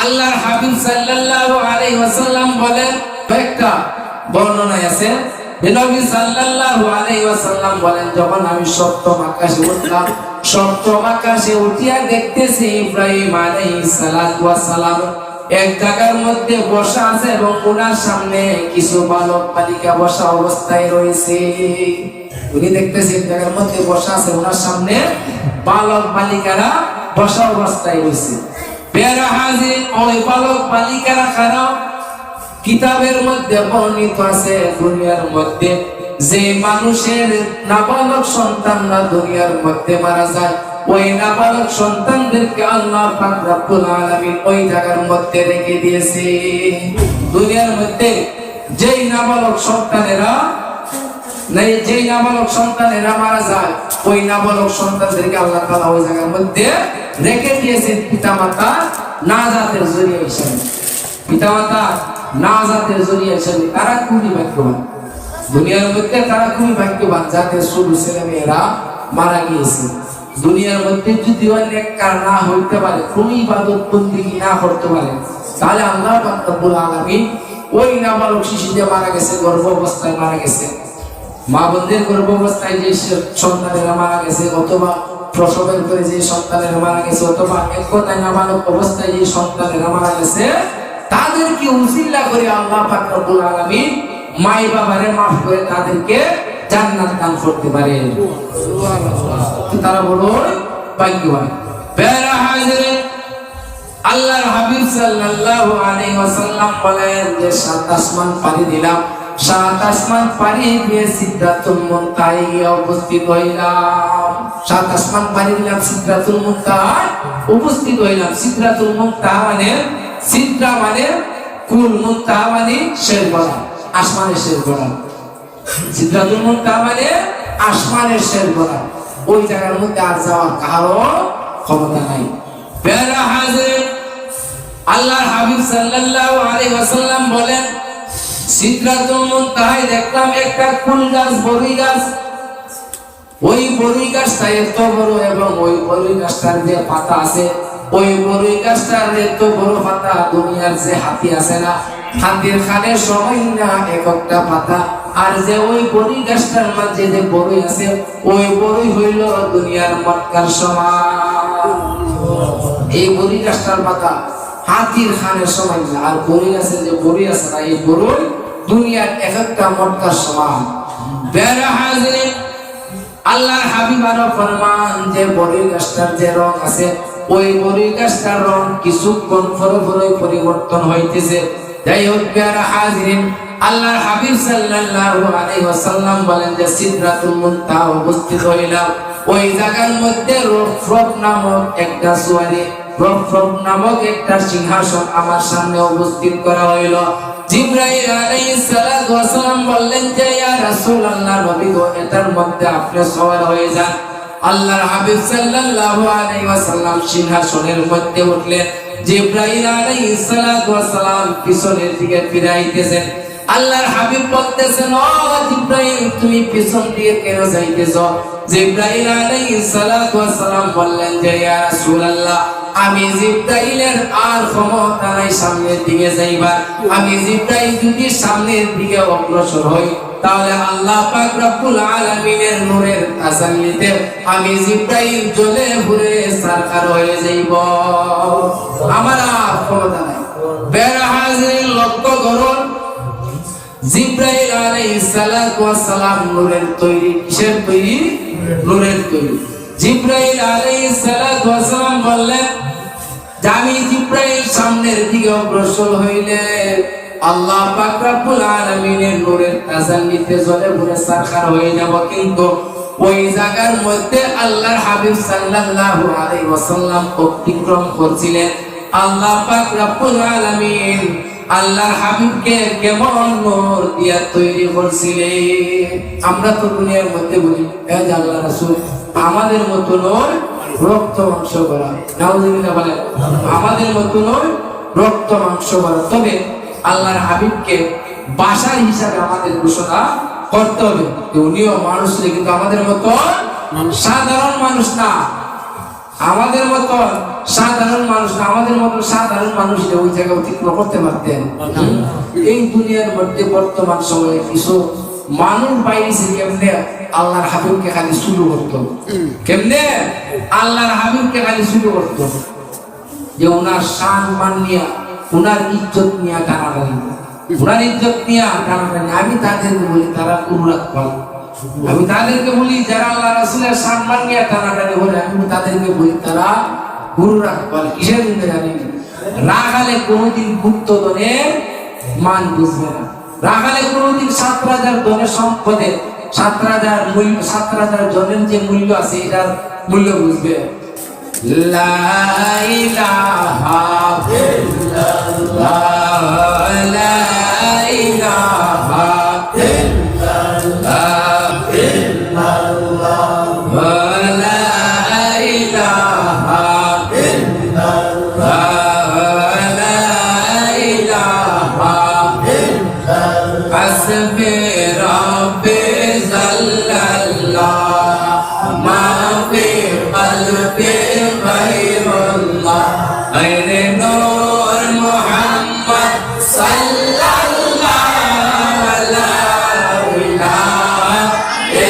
Speaker 1: আল্লাহর হাবিব সাল্লাল্লাহু আলাইহি ওয়াসাল্লাম বলেন একটা বর্ণনায় আছে যে নবী সাল্লাল্লাহু আলাইহি ওয়াসাল্লাম বলেন যখন আমি সপ্তম আকাশে উঠলাম সপ্তম আকাশে উঠিয়া দেখতেছি ইব্রাহিম আলাইহিস সালাতু ওয়াস সালাম এক জায়গার মধ্যে বসা আছে এবং ওনার সামনে কিছু বালক বালিকা বসা অবস্থায় রয়েছে। উনি দেখতেছি এক জায়গার মধ্যে বসা আছে ওনার সামনে বালক বালিকারা বসা অবস্থায় রয়েছে। বেরা হাজির ওই বালক বালিকারা কারা? কিতাবের মধ্যে বর্ণিত আছে দুনিয়ার মধ্যে যে মানুষের নাবালক সন্তানরা দুনিয়ার মধ্যে মারা যায় ওই নাবালক সন্তানদেরকে আল্লাহ পাক রব্বুল আলামিন ওই জায়গার মধ্যে রেখে দিয়েছে। দুনিয়ার মধ্যে যেই নাবালক সন্তানেরা মারা যায় ওই নাবালক সন্তানদেরকে আল্লাহ তাআলা ওই জায়গার মধ্যে রেখে দিয়েছেন পিতামাতা নাজাতের জরিয়া হিসেবে। পিতামাতা নাজাতের জরিয়া হিসেবে তারা খুবই ভাগ্যবান। দুনিয়ার মধ্যে তারা খুবই ভাগ্যবান যাদের ছোট ছেলে মেয়েরা মারা গিয়েছে। দুনিয়ার মধ্যে যদি নেককার না হইতে পারে, কোন ইবাদত বন্দেগী না করতে পারে, তাহলে আল্লাহ পাক রব্বুল আলামিন ওই নাবালক শিশু যে মারা গেছে, গর্ভ অবস্থায় মারা গেছে, মা বোনদের গর্ভ অবস্থায় যে সন্তানেরা মারা গেছে, অথবা প্রসবের পরে যে সন্তানেরা মারা গেছে, অথবা এক কথায় নাবালক অবস্থায় যে সন্তানেরা মারা গেছে, তাদেরকে উসিলা করে আল্লাহ পাক রব্বুল আলামিন মাই বাবারে মাফ করে তাদেরকে জান্নাত দান করতে পারে। তারা বড় ভাগ্যবান। বেরা হাজিরে আল্লাহর হাবিব সাল্লাল্লাহু আলাইহি ওয়াসাল্লাম বলেন যে 7 আসমান পাড়ি দিলাম, 7 আসমান পাড়ি দিয়ে সিদরাতুল মুনতাহায় গিয়ে উপস্থিত হইলাম। 7 আসমান পাড়ি দিলাম, সিদরাতুল মুনতাহায় উপস্থিত হইলাম। সিদরাতুল মুনতাহা মানে সিদরা মানে কুল, মুনতাহা মানে শেরগড়া, আসমানের শেরগড়া। সিদরাতুল মুনতাহা মানে আসমানের শেরগড়া। ওই জায়গার মধ্যে আর যাওয়ার কারো ক্ষমতা নাই। প্যারা হাজির, আল্লাহর হাবিব সাল্লাল্লাহু আলাইহি ওয়াসাল্লাম বলেন, সিদরাতুল মুনতাহায় দেখলাম একটা কুল গাছ, বড়ই গাছ। ওই বড়ই গাছটা এত বড় এবং ওই বড়ই গাছটার যে পাতা আছে, ওই বড়ই গাছটার এত বড় পাতা, দুনিয়ার যে হাতি আছে না, হাতির খানের সময় না একটা পাতা। আর যে ওই বড়ই গাছটার মাঝে যে বড়ই আছে, ওই বড়ই হইল দুনিয়ার মক্কার সমান। এই বড়ই গাছটার পাতা হাতির খানের সময় না, আর বড়ই গাছের যে বড়ই আছে না, এই বড়ই দুনিয়ার একটা মক্কার সমান। বেরা হাজির, আল্লাহর হাবিব আরো ফরমান যে বড়ই গাছটার যে রং আছে, ওই বড়ই গাছটার রং কিছুক্ষণ পরে পরে পরিবর্তন হইতেছে। যাই হোক প্যারা হাজিরিন, আল্লাহর হাবিব সাল্লাল্লাহু আলাইহি ওয়াসাল্লাম বলেন যে সিদরাতুল মুনতাহা উপস্থিত হইলাম। ওই জায়গার মধ্যে রফরফ নামক একটা সুয়ারি, রফরফ নামক একটা সিংহাসন আমার সামনে উপস্থিত করা হইল। জিবরাইল আলাইহিস সালাতু ওয়াস সালাম বললেন যে ইয়া রাসূলুল্লাহ, নবী গো, এটার মধ্যে আপনি সওয়ার হয়ে যান। আল্লাহর হাবিব সাল্লাল্লাহু আলাইহি ওয়াসাল্লাম সিংহাসনের মধ্যে উঠলেন। জিবরাইল আলাইহিস সালাতু ওয়াস সালাম পিছনের দিকে ফিরাইতেছেন। আল্লাহর হাবিব বলতেছেন, ও জিবরাইল, তুমি পিছন দিয়ে কেন যাইতেছো? জিবরাইল আলাইহিস সালাতু ওয়াস সালাম বললেন যে ইয়া রাসূলুল্লাহ, আমি জিবরাইলের আর ক্ষমতা নাই সামনের দিকে যাইবার। আমি জিবরাইল যদি সামনের দিকে অগ্রসর হই, তাহলে আল্লাহ পাক রব্বুল আলামিনের নূরের তাসাল্লিতে আমি জিবরাইল জ্বলে পুড়ে সারকার হয়ে যাইব। আমার আর ক্ষমতা নাই। বেরা হাজির, লক্ষ্য করুন, জিবরাইল আলাইহিস সালাতু ওয়াস সালাম নূরের তৈরি। কিসের তৈরি? নূরের তৈরি। জিবরাইল আলাইহিস সালাতু ওয়াস সালাম বললেন যে আমি জিবরাইল সামনের দিকে অগ্রসর হইলে আল্লাহ পাক রব্বুল আলামিনের নূরের তাজাল্লিতে জ্বলে পুড়ে সারকার হয়ে যাব। কিন্তু ওই জায়গার মধ্যে আল্লাহর হাবিব সাল্লাল্লাহু আলাইহি ওয়াসাল্লাম অতিক্রম করছিলেন। আল্লাহ পাক রব্বুল আলামিন আল্লাহর হাবিবকে কেমন নূর দিয়া তৈরি করছিলেন। আমরা তো দুনিয়ার মধ্যে বলি, এই যে আল্লাহ রাসূল আমাদের মতো নূর, রক্ত মাংস করা। নাউজুবিল্লাহ বলেন, আমাদের মতো নূর, রক্ত মাংস করা। তবে আল্লাহর হাবিবকে বাশার হিসাবে আমাদের ঘোষণা করতে হবে। উনিও মানুষ, কিন্তু আমাদের মতো সাধারণ মানুষ না। আমাদের মতো সাধারণ মানুষ না, আমাদের মতো সাধারণ মানুষ ওই জায়গায় অতিক্রম করতে পারতেন। এই দুনিয়ার মধ্যে বর্তমান সময়ে কিছু মানুষ বাইরে কেমনে আল্লাহর হাবিবকে খালি শুরু করতো, কেমনে আল্লাহর হাবিবকে খালি শুরু করতো, যে ওনার সম্মান নিয়ে, ওনার ইজ্জত নিয়ে টানাটানি, ওনার ইজ্জত নিয়ে টানাটানি। আমি তাদেরকে বলি তারা কুরুরাত পাল। আমি তাদেরকে বলি যারা আল্লাহ রাসূলের সম্মান নিয়ে টানাটানি বলে, আমি তাদেরকে বলি তারা কুরুরাত পাল। কিসের জন্য জানি? রাগালে কোনোদিন গুপ্ত ধনের মান বুঝবে না। রাগালে কোনোদিন ৭,০০০ ধনের সম্পদে ৭,০০০ জনের যে মূল্য আছে, এটার মূল্য বুঝবে। লা ইলাহা ইল্লাল্লাহ, লা ইলাহা ইল্লাল্লাহ, লা ইলাহা ইল্লাল্লাহ, লা ইলাহা ইল্লাল্লাহ, হাসবি রাব্বি জাল্লাল্লাহ, মা ফি কলবি গায়রুল্লাহ, গায়রে নূর মুহাম্মদ সাল্লাল্লাহু, লা ইলাহা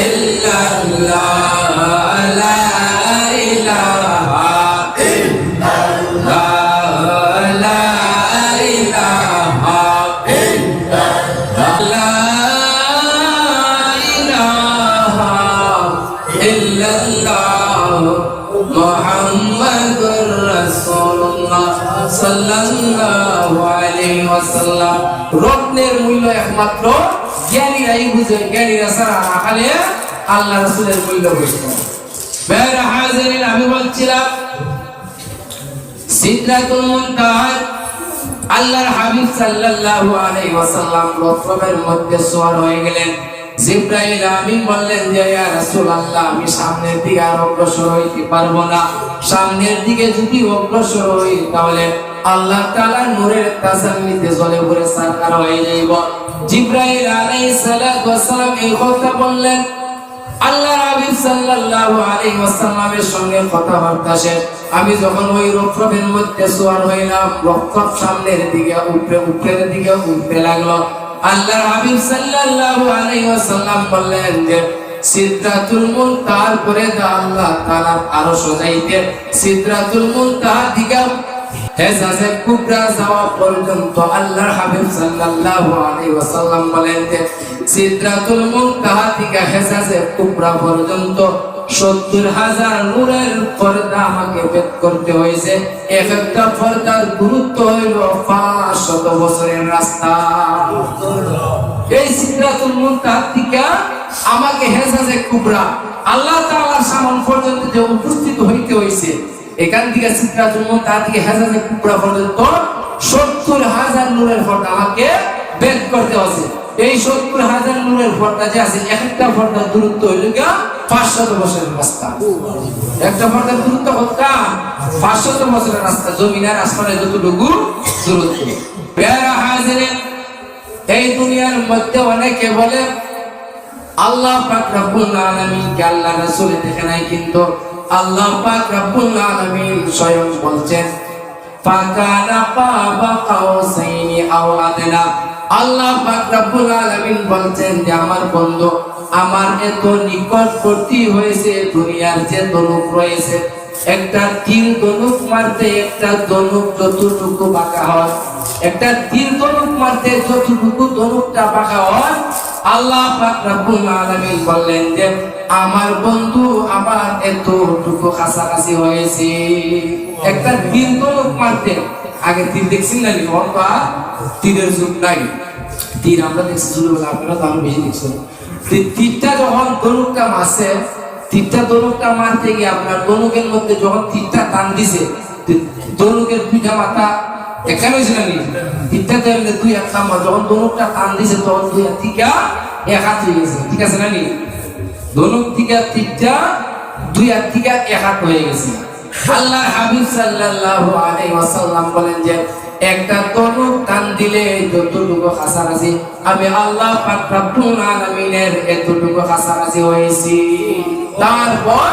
Speaker 1: ইল্লাল্লাহ, লা ইলাহা ইল্লাল্লাহ, লা ইলাহা ইল্লাল্লাহ, লা ইলাহা ইল্লাল্লাহ, মুহাম্মাদুর রাসূলুল্লাহ সাল্লাল্লাহু আলাইহি ওয়াসাল্লাম। রত্নের মূল্য একমাত্র জ্ঞানীরাই বুঝে, জ্ঞানীরা ছাড়া না খালে আল্লাহ রাসূলের মূল্য বুঝবে না। বেরা হাজিরিন, আমি বলছিলাম সিদরাতুল মুনতাহা আল্লাহর হাবিব সাল্লাল্লাহু আলাইহি ওয়াসাল্লাম রত্নের মধ্যে সওয়ার হয়ে গেলেন। জিবরাইল আমিন বললেন যে ইয়া রাসূলুল্লাহ আমি সামনের দিকে আর অগ্রসর হইতে পারবো না, সামনের দিকে যদি অগ্রসর হই তাহলে আল্লাহ তাআলা নূরের তাসাল্লিতে জ্বলে পড়ে সারকার হয়ে যাইব। জিবরাইল আলাইহিস সালাতু ওয়াস সালাম এই কথা বললেন। আল্লাহ হাবিব সাল্লাল্লাহু আলাইহি ওয়াসাল্লামের সঙ্গে কথাবার্তা শেষ। আমি যখন ওই রক্তবের মধ্যে সওয়ার হইলাম, রক্ত সামনের দিকে উপরের দিকে উঠতে লাগলো। আল্লাহ হাবিব সাল্লাল্লাহু আলাইহি ওয়াসাল্লাম বললেন যে সিদরাতুল মুনতাহার পরে আল্লাহ তাআলা আরশ যাইতে সিদরাতুল মুনতাহা দিকে হেজাজে কুবরা যাওয়া পর্যন্ত আল্লাহর হাবিব সাল্লাল্লাহু আলাইহি ওয়াসাল্লাম বলেন যে সিদরাতুল মুনতাহা থেকে হেজাজে কুবরা পর্যন্ত ৭০,০০০ নূরের পর্দা আমাকে ভেদ করতে হয়েছে। এক একটা পর্দার দূরত্ব হইল ৫০০ বছরের রাস্তা। এই সিদরাতুল মুনতাহা থেকে আমাকে হেজাজে কুবরা আল্লাহ তাআলার সামনে পর্যন্ত যে উপস্থিত হইতে হয়েছে, এখান থেকে সিদরাতুল মুনতাহা থেকে হেজাজে কুবরা পর্যন্ত ৭০,০০০ নূরের পর্দা আমাকে ভেদ করতে হয়েছে। এই ৭০,০০০ নূরের পর্দা যে আছে, এক একটা পর্দার দূরত্ব হইল ৫০০ বছরের রাস্তা। একটা পর্দার দূরত্ব কতটা? ৫০০ বছরের রাস্তা। জমিন আর আসমানের যতটুকু দূরত্ব। প্যারা হাজিরে, এই দুনিয়ার মধ্যে অনেকে বলে আল্লাহ পাক রব্বুল আলামিন কে আল্লাহ রাসূল দেখে নাই, কিন্তু আল্লাহ পাক রব্বুল আলামিন স্বয়ং বলছেন ফাকানা কাবা কাউসাইনি আও আদনা। আল্লাহ পাক রব্বুল আলামিন বলছেন যে আমার বন্ধু আমার এত নিকটবর্তী হয়েছে, দুনিয়ার যে ধনুক রয়েছে, একটা তীর ধনুক মারতে একটা ধনুক যতটুকু বাঁকা হয়, একটা তীর ধনুক মারতে যতটুকু ধনুকটা বাঁকা হয়, আল্লাহ পাক রব্বুল আলামিন বললেন যে আমার বন্ধু আমার এতটুকু কাছাকাছি হয়েছে। একটা তীর ধনুক মারতে, আগে তীর দেখছেন না, অথবা তীরের যুগ নাই, তীর আমরা দেখছি ছোটবেলা, আপনারা তো আরো বেশি দেখছেন। তীরটা যখন ধনুকটা মারছে, তীরটা ধনুকটা মারতে গিয়ে আপনার ধনুকের মধ্যে যখন তীরটা টান দিছে, ধনুকের দুইটা মাথা এখানে হয়েছে না, তীরটা তেমনি দুই হাত কামড়, যখন ধনুকটা টান দিছে তখন দুই হাত থেকে এক হাত হয়ে গেছে, ঠিক আছে না? ধনুক থেকে তীরটা দুই হাত থেকে এক হাত হয়ে গেছে। আল্লাহ হাবিব সাল্লাল্লাহু আলাইহি ওয়াসাল্লাম বলেন যে একটা ধনুক টান দিলে যতটুকু কাছাকাছি, আমি আল্লাহ পাক রব্বুল আলামিনের এতটুকু কাছাকাছি হয়েছি। তারপর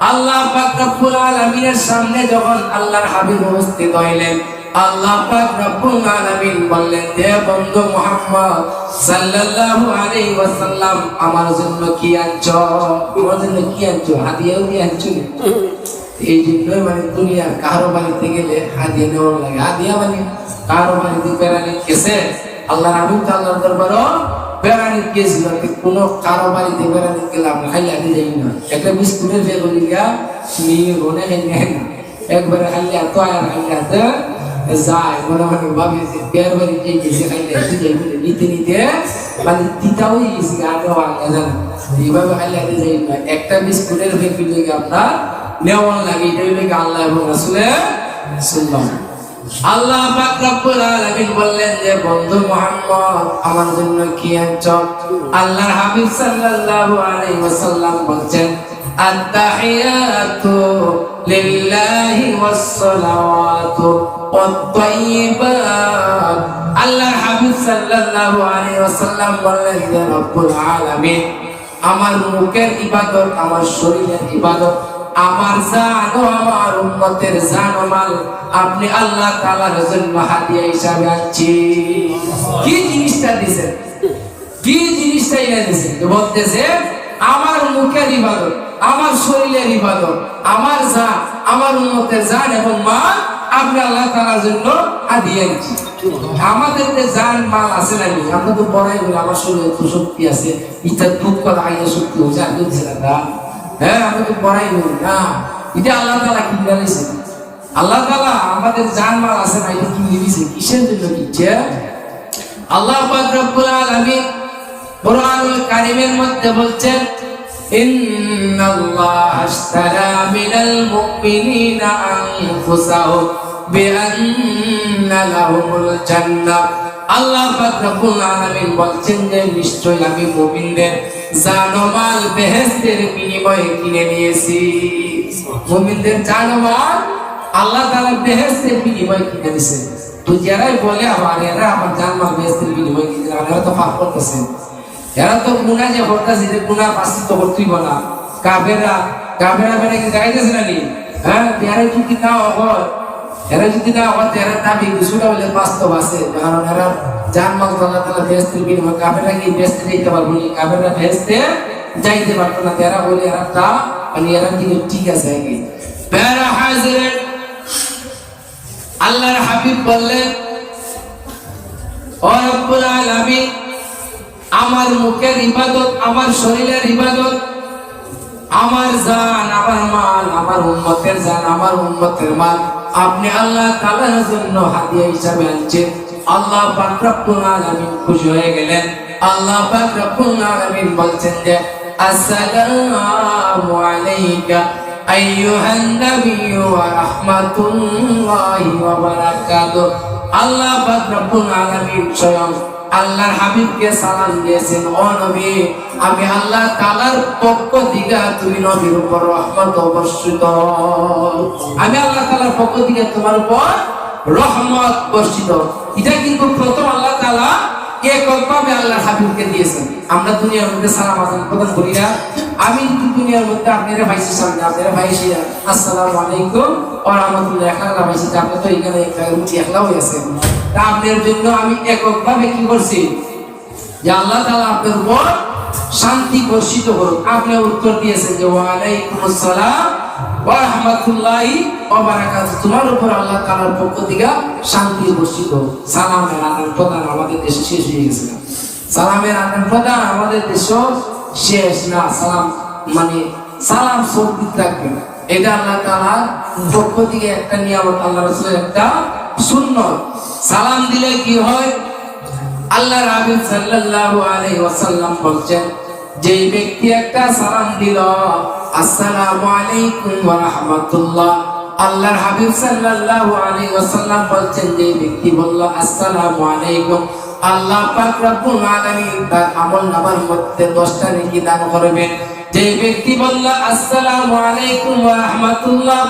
Speaker 1: আল্লাহ পাক রব্বুল আলামিনের সামনে যখন আল্লাহর হাবিব উপস্থিত হইলেন, আল্লাহ পাক রব্বুল আলামিন বললেন যে বন্ধু মুহাম্মদ সাল্লাল্লাহু আলাইহি ওয়াসাল্লাম আমার জন্য কি আনছো? আমার জন্য কি আনছো? হাদিয়াও কি আনছো? এই জন্যই মানে দুনিয়ার কারো বাড়িতে গেলে হাদিয়া নেওয়া লাগে। হাদিয়া মানে কারো বাড়িতে বেড়ানি গেছে, আল্লাহ হাবিব আল্লাহর দরবারও বেড়ানি গিয়েছিল, কোনো কারো বাড়িতে বেড়ানি গেলাম খাইলে হাতে যাই না, একটা বিস্কুটের বেগুনি গা নিয়ে ঘনে খাই না, একবারে খাইলে এত আর খাইলে হাতে যায়, মনে মনে ভাবি যে বের বাড়িতে গেছে খাইলে হাতে যাই বলে নিতে নিতে মানে তিতাও গেছি, আগেও আগে জানা, এইভাবে খাইলে হাতে যাই না। একটা বিস্কুটের বেগুনি আপনার নেওয়া লাগে, এটা হইলে আল্লাহ এবং রাসূলের সুন্নাহ। আল্লাহ পাক রব্বুল আলামিন বললেন যে বন্ধু মুহাম্মদ আমার জন্য কি আনছো? আল্লাহর হাবিব সাল্লাল্লাহু আলাইহি ওয়াসাল্লাম বলছেন আত-তাহিয়াতু লিল্লাহি ওয়াস-সালাওয়াতু ওয়াত-তাইয়্যিবাত। আল্লাহর হাবিব সাল্লাল্লাহু আলাইহি ওয়াসাল্লাম বললেন যে রব্বুল আলামিন আমার মুখের ইবাদত, আমার শরীরের ইবাদত, আমার জান ও আমার উম্মতের জান ও মাল আপনি আল্লাহ তাআলার জন্য হাদিয়া হিসাবে আনছি। কি জিনিসটা দিবেন? কি জিনিসটা এনে দিবেন? তো বলতেছে আমার মুখের ইবাদত, আমার শরীরের ইবাদত, আমার জান, আমার উম্মতের জান এবং মাল আপনি আল্লাহ তাআলার জন্য হাদিয়া আনছি। আমাদের যে জান মাল আছে না, আমরা তো বড়াই বলি আমার শরীরে তো শক্তি আছে, এটা দুঃখ আইয়া শক্তি হচ্ছে, আমি বলছি না, হ্যাঁ আমি তো বড়াই বলি না, এটা আল্লাহ তাআলা কিনে দিয়েছে। আল্লাহ তাআলা আমাদের জান মাল আছে না, এটা কিনে দিয়েছে, কিসের জন্য কিনছে? আল্লাহ পাক রব্বুল আলামিন কুরআনুল কারীমের মধ্যে বলছেন ইন্নাল্লাহা আশতারা মিনাল মুমিনিনা আনফুসাহুম বিআন্না লাহুমুল জান্নাহ। আল্লাহ পাক রব্বুল আলামিন বলছেন যে নিশ্চয় আমি মুমিনদের জান ও মাল বেহেশতের বিনিময়ে কিনে নিয়েছি। মুমিনদের জান ও মাল আল্লাহ তাআলা বেহেশতের বিনিময়ে কিনে দিয়েছে। তো যারাই বলে এরা আমার জান মাল বেহেশতের বিনিময়ে কিনে এরা তো পাপ করতেছে, এরা তো গুনাহ যে করতেছে, যে গুনাহ বাসিত করতেই বলা কাফেররা বেটা কি গাইতেছে নাকি? হ্যাঁ, এরা যদি না হয়, এরা যদি না হয়, এরা দাবি কিছুটা হলে বাস্তব আছে, কারণ এরা জান মাল আল্লাহ তাআলা বেহেশতের বিনিময়ে, কাফেররা কি বেহেশতে যেতে পারবে না? কাফেররা বেহেশতে যাইতে পারতো না, এরা বলে এরা তা মানে এরা কিন্তু ঠিক আছে নাকি? প্যারা হাজির আল্লাহর হাবিব বললেন, ও রব্বুল আলামিন, আমার মুখের ইবাদত, আমার শরীরের ইবাদত, আমার জান, আমার মাল, আমার উম্মতের জান, আমার উম্মতের মাল আপনি আল্লাহ তাআলার জন্য হাদিয়া হিসাবে আনছেন। আল্লাহ পাক রব্বুল আলামিন খুশি হয়ে গেলেন। আল্লাহ পাক রব্বুল আলামিন বলছেন যে আসসালামু আলাইকা আইয়ুহান নাবিয়্যু ওয়া রাহমাতুল্লাহি ওয়া বারাকাতুহু। আল্লাহ পাক রব্বুল আলামিন স্বয়ং আল্লাহর হাবিবকে সালাম দিয়েছেন, ও নবী, আমি আল্লাহ তাআলার পক্ষ থেকে তুমি নবীর উপর রহমত বর্ষিত, আমি আল্লাহ তাআলার পক্ষ থেকে তোমার উপর রহমত বর্ষিত। এটা কিন্তু প্রথম আল্লাহ তাআলা এককভাবে আল্লাহর হাবিবকে দিয়েছেন। আমরা দুনিয়ার মধ্যে সালাম আদান প্রদান করি না। আমি দুনিয়ার মধ্যে আপনারা ভাইসি সামনে, আপনারা ভাইসি আসসালামু আলাইকুম ওয়া রাহমাতুল্লাহি একলা ভাইসি, আপনি তো এখানে একলা হয়ে আছেন। তা আপনার জন্য আমি এককভাবে কি করছি যে আল্লাহ তাআলা আপনার উপর শান্তি বর্ষিত করুন। আপনি উত্তর দিয়েছেন যে ওয়া আলাইকুমুস সালাম ওয়া রাহমাতুল্লাহি ওয়া বারাকাতুহু, তোমার উপর আল্লাহ তাআলার পক্ষ থেকে শান্তি বর্ষিত। সালামের আদান প্রদান আমাদের দেশে শেষ হয়ে গেছে না, সালামের আদান প্রদান আমাদের দেশে শেষ না। সালাম মানে সালাম সবদিক থাকবে, এটা আল্লাহ তাআলার পক্ষ থেকে একটা নিয়ামত, আল্লাহ রাসূলের একটা সুন্নাত। সালাম দিলে কি হয়? আল্লাহর হাবিব সাল্লাল্লাহু আলাইহি ওয়াসাল্লাম বলেন, যে ব্যক্তি একটা সালাম দিল আসসালামু আলাইকুম ওয়া রাহমাতুল্লাহ, আল্লাহর হাবিব সাল্লাল্লাহু আলাইহি ওয়াসাল্লাম বলেন, যে ব্যক্তি বলল আসসালামু আলাইকুম, আল্লাহ পাক রব্বুল আলামিন তার আমলনামার মধ্যে 10টা নেকি দান করবেন। যে ব্যক্তি বলল আসসালামু আলাইকুম ওয়া রাহমাতুল্লাহ,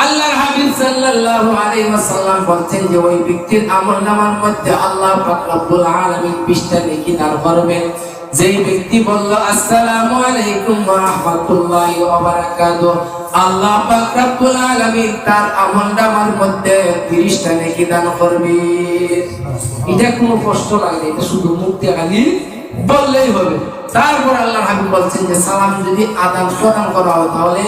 Speaker 1: আল্লাহর হাবিব সাল্লাল্লাহু আলাইহি ওয়াসাল্লাম বলেন যে ওই ব্যক্তির আমলনামার মধ্যে আল্লাহ পাক রব্বুল আলামিন 20টা নেকি দান করবেন। যে ব্যক্তি বলল আসসালামু আলাইকুম ওয়া রাহমাতুল্লাহি ওয়া বারাকাতুহু, আল্লাহ পাক রব্বুল আলামিন তার আমলনামার মধ্যে 30টা নেকি দান করবে। এটা কোনো কষ্ট লাগে, এটা শুধু মুখ দিয়ে খালি বললেই হবে। তারপর আল্লাহর হাবিব বলছেন যে সালাম যদি আদান প্রদান করা হয়, তাহলে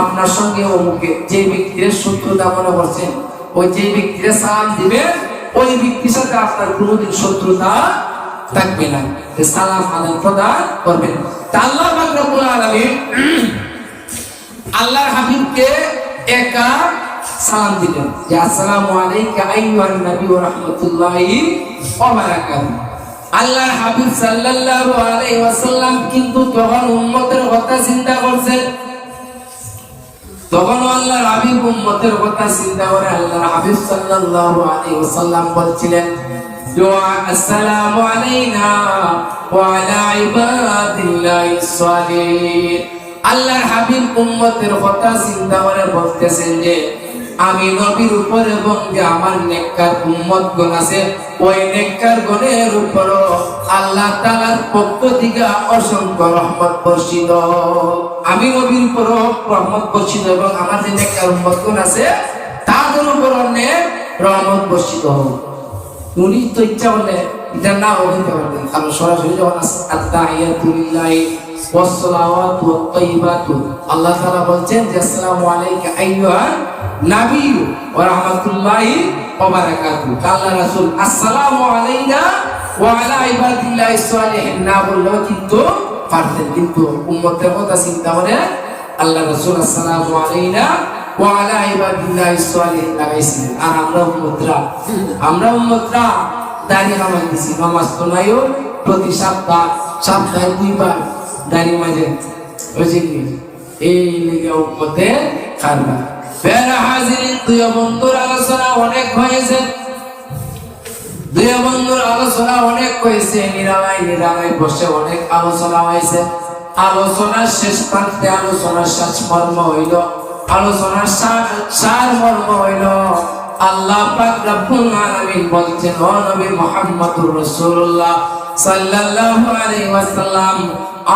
Speaker 1: আপনার সঙ্গে অমুকে যে ব্যক্তির শত্রুতা মনে করছেন, ওই যে ব্যক্তির সালাম দিবে ওই ব্যক্তির সাথে আপনার কোনোদিন শত্রুতা থাকবে না। সালাম আদান প্রদান করবেন। তা আল্লাহ পাক রব্বুল আলামিন আল্লাহর হাবিবকে একা সালাম দিলেন যে আসসালামু আলাইকা আইয়ুহান নবী ওয়া রাহমাতুল্লাহি ওয়া বারাকাতুহু। আল্লাহর হাবিব সাল্লাল্লাহু আলাইহি ওয়াসাল্লাম কিন্তু তখন উম্মতের কথা চিন্তা করছেন, তখন আল্লাহর হাবিব উম্মতের কথা চিন্তা করে আল্লাহর হাবিব সাল্লাল্লাহু আলাইহি ওয়াসাল্লাম বলছিলেন দুআ আসসালামু আলাইনা ওয়া আলা ইবাদিল্লাহিস সালিহিন। আল্লাহর হাবিব উম্মতের কথা চিন্তা করে বলতেছেন যে আমি নবীর উপর এবং যে আমার নেককার উম্মতগণ আছে ওই নেককার গণের উপর আল্লাহ তাআলার পক্ষ থেকে অসংখ্য রহমত বর্ষিত। আমি নবীর উপর রহমত বর্ষিত এবং আমার যে নেককার উম্মতগণ আছে তাদের উপর অনেক রহমত বর্ষিত হোক। উনি তো ইচ্ছা করলে এটা না হতে পারতেন, কারণ সরাসরি যখন আত-তাহিয়াতু লিল্লাহি ওয়াস-সালাওয়াতু ওয়াত-তাইয়্যিবাতু, আল্লাহ তাআলা বলছেন যে আসসালামু আলাইকা আইয়ুহান নাবিয়্যু ওয়া রাহমাতুল্লাহি ওয়া বারাকাতুহু। আল্লাহ রাসূল আসসালামু আলাইনা ওয়া আলা ইবাদিল্লাহিস সালিহিন না বললেও কিন্তু পারতেন, কিন্তু উম্মতের কথা চিন্তা করে আল্লাহ রাসূল আসসালামু আলাইনা ওয়া আলা ইবাদিল্লাহিস সালিহিন লাগাইছিলেন। আর আমরা উম্মতরা দাড়ি নামাজ দিছি, নামাজ তো নাইও, প্রতি সপ্তাহে 2বার দাড়ি মাঝে হয়েছে কি এই লেগে উম্মতে কারবা। প্যারা হাজিরিন, তুই বন্ধুর আলোচনা অনেক হয়েছে। দুই বন্ধুর আলোচনা অনেক হয়েছে, নিরালায় বসে অনেক আলোচনা হয়েছে। আলোচনার শেষ প্রান্তে আলোচনার সারমর্ম হইল, আলোচনার সারমর্ম হইল আল্লাহ পাক রব্বুল আলামিন বলছেন, ও নবী মুহাম্মদুর রাসূলুল্লাহ সাল্লাল্লাহু আলাইহি ওয়াসাল্লাম,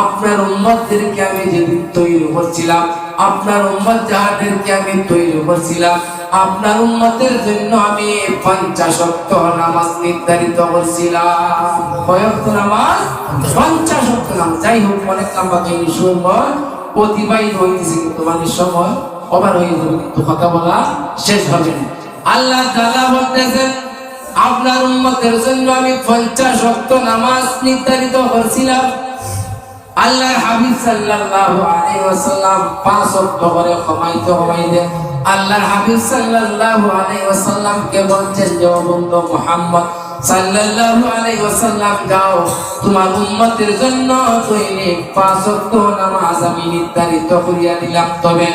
Speaker 1: আপনার উম্মতদেরকে আমি যে তৈরি করছিলাম, আপনার উম্মত যাদেরকে আমি তৈরি করছিলাম, আপনার উম্মতের জন্য আমি 50 ওয়াক্ত নামাজ নির্ধারিত করছিলাম। কয় ওয়াক্ত নামাজ? 50 ওয়াক্ত নামাজ। যাই হোক, অনেক লম্বা কাহিনী সময় অতিবাহিত হইতেছে, কিন্তু মানে সময় ওভার হয়ে যাবে, কিন্তু কথা বলা শেষ হবে না। আল্লাহ তাআলা বলতেছেন, আপনার উম্মতের জন্য আমি 50 ওয়াক্ত নামাজ নির্ধারিত করছিলাম। আল্লাহর হাবিব সাল্লাল্লাহু আলাইহি ওয়াসাল্লাম 5 ওয়াক্ত করে কমাইতে আল্লাহর হাবিব সাল্লাল্লাহু আলাইহি ওয়াসাল্লাম কে বলছেন, যে বন্ধু মুহাম্মদ সাল্লাল্লাহু আলাইহি ওয়াসাল্লাম, যাও তোমার উম্মতের জন্য দৈনিক 5 ওয়াক্ত নামাজ আমি নির্ধারিত করিয়া দিলাম। তবে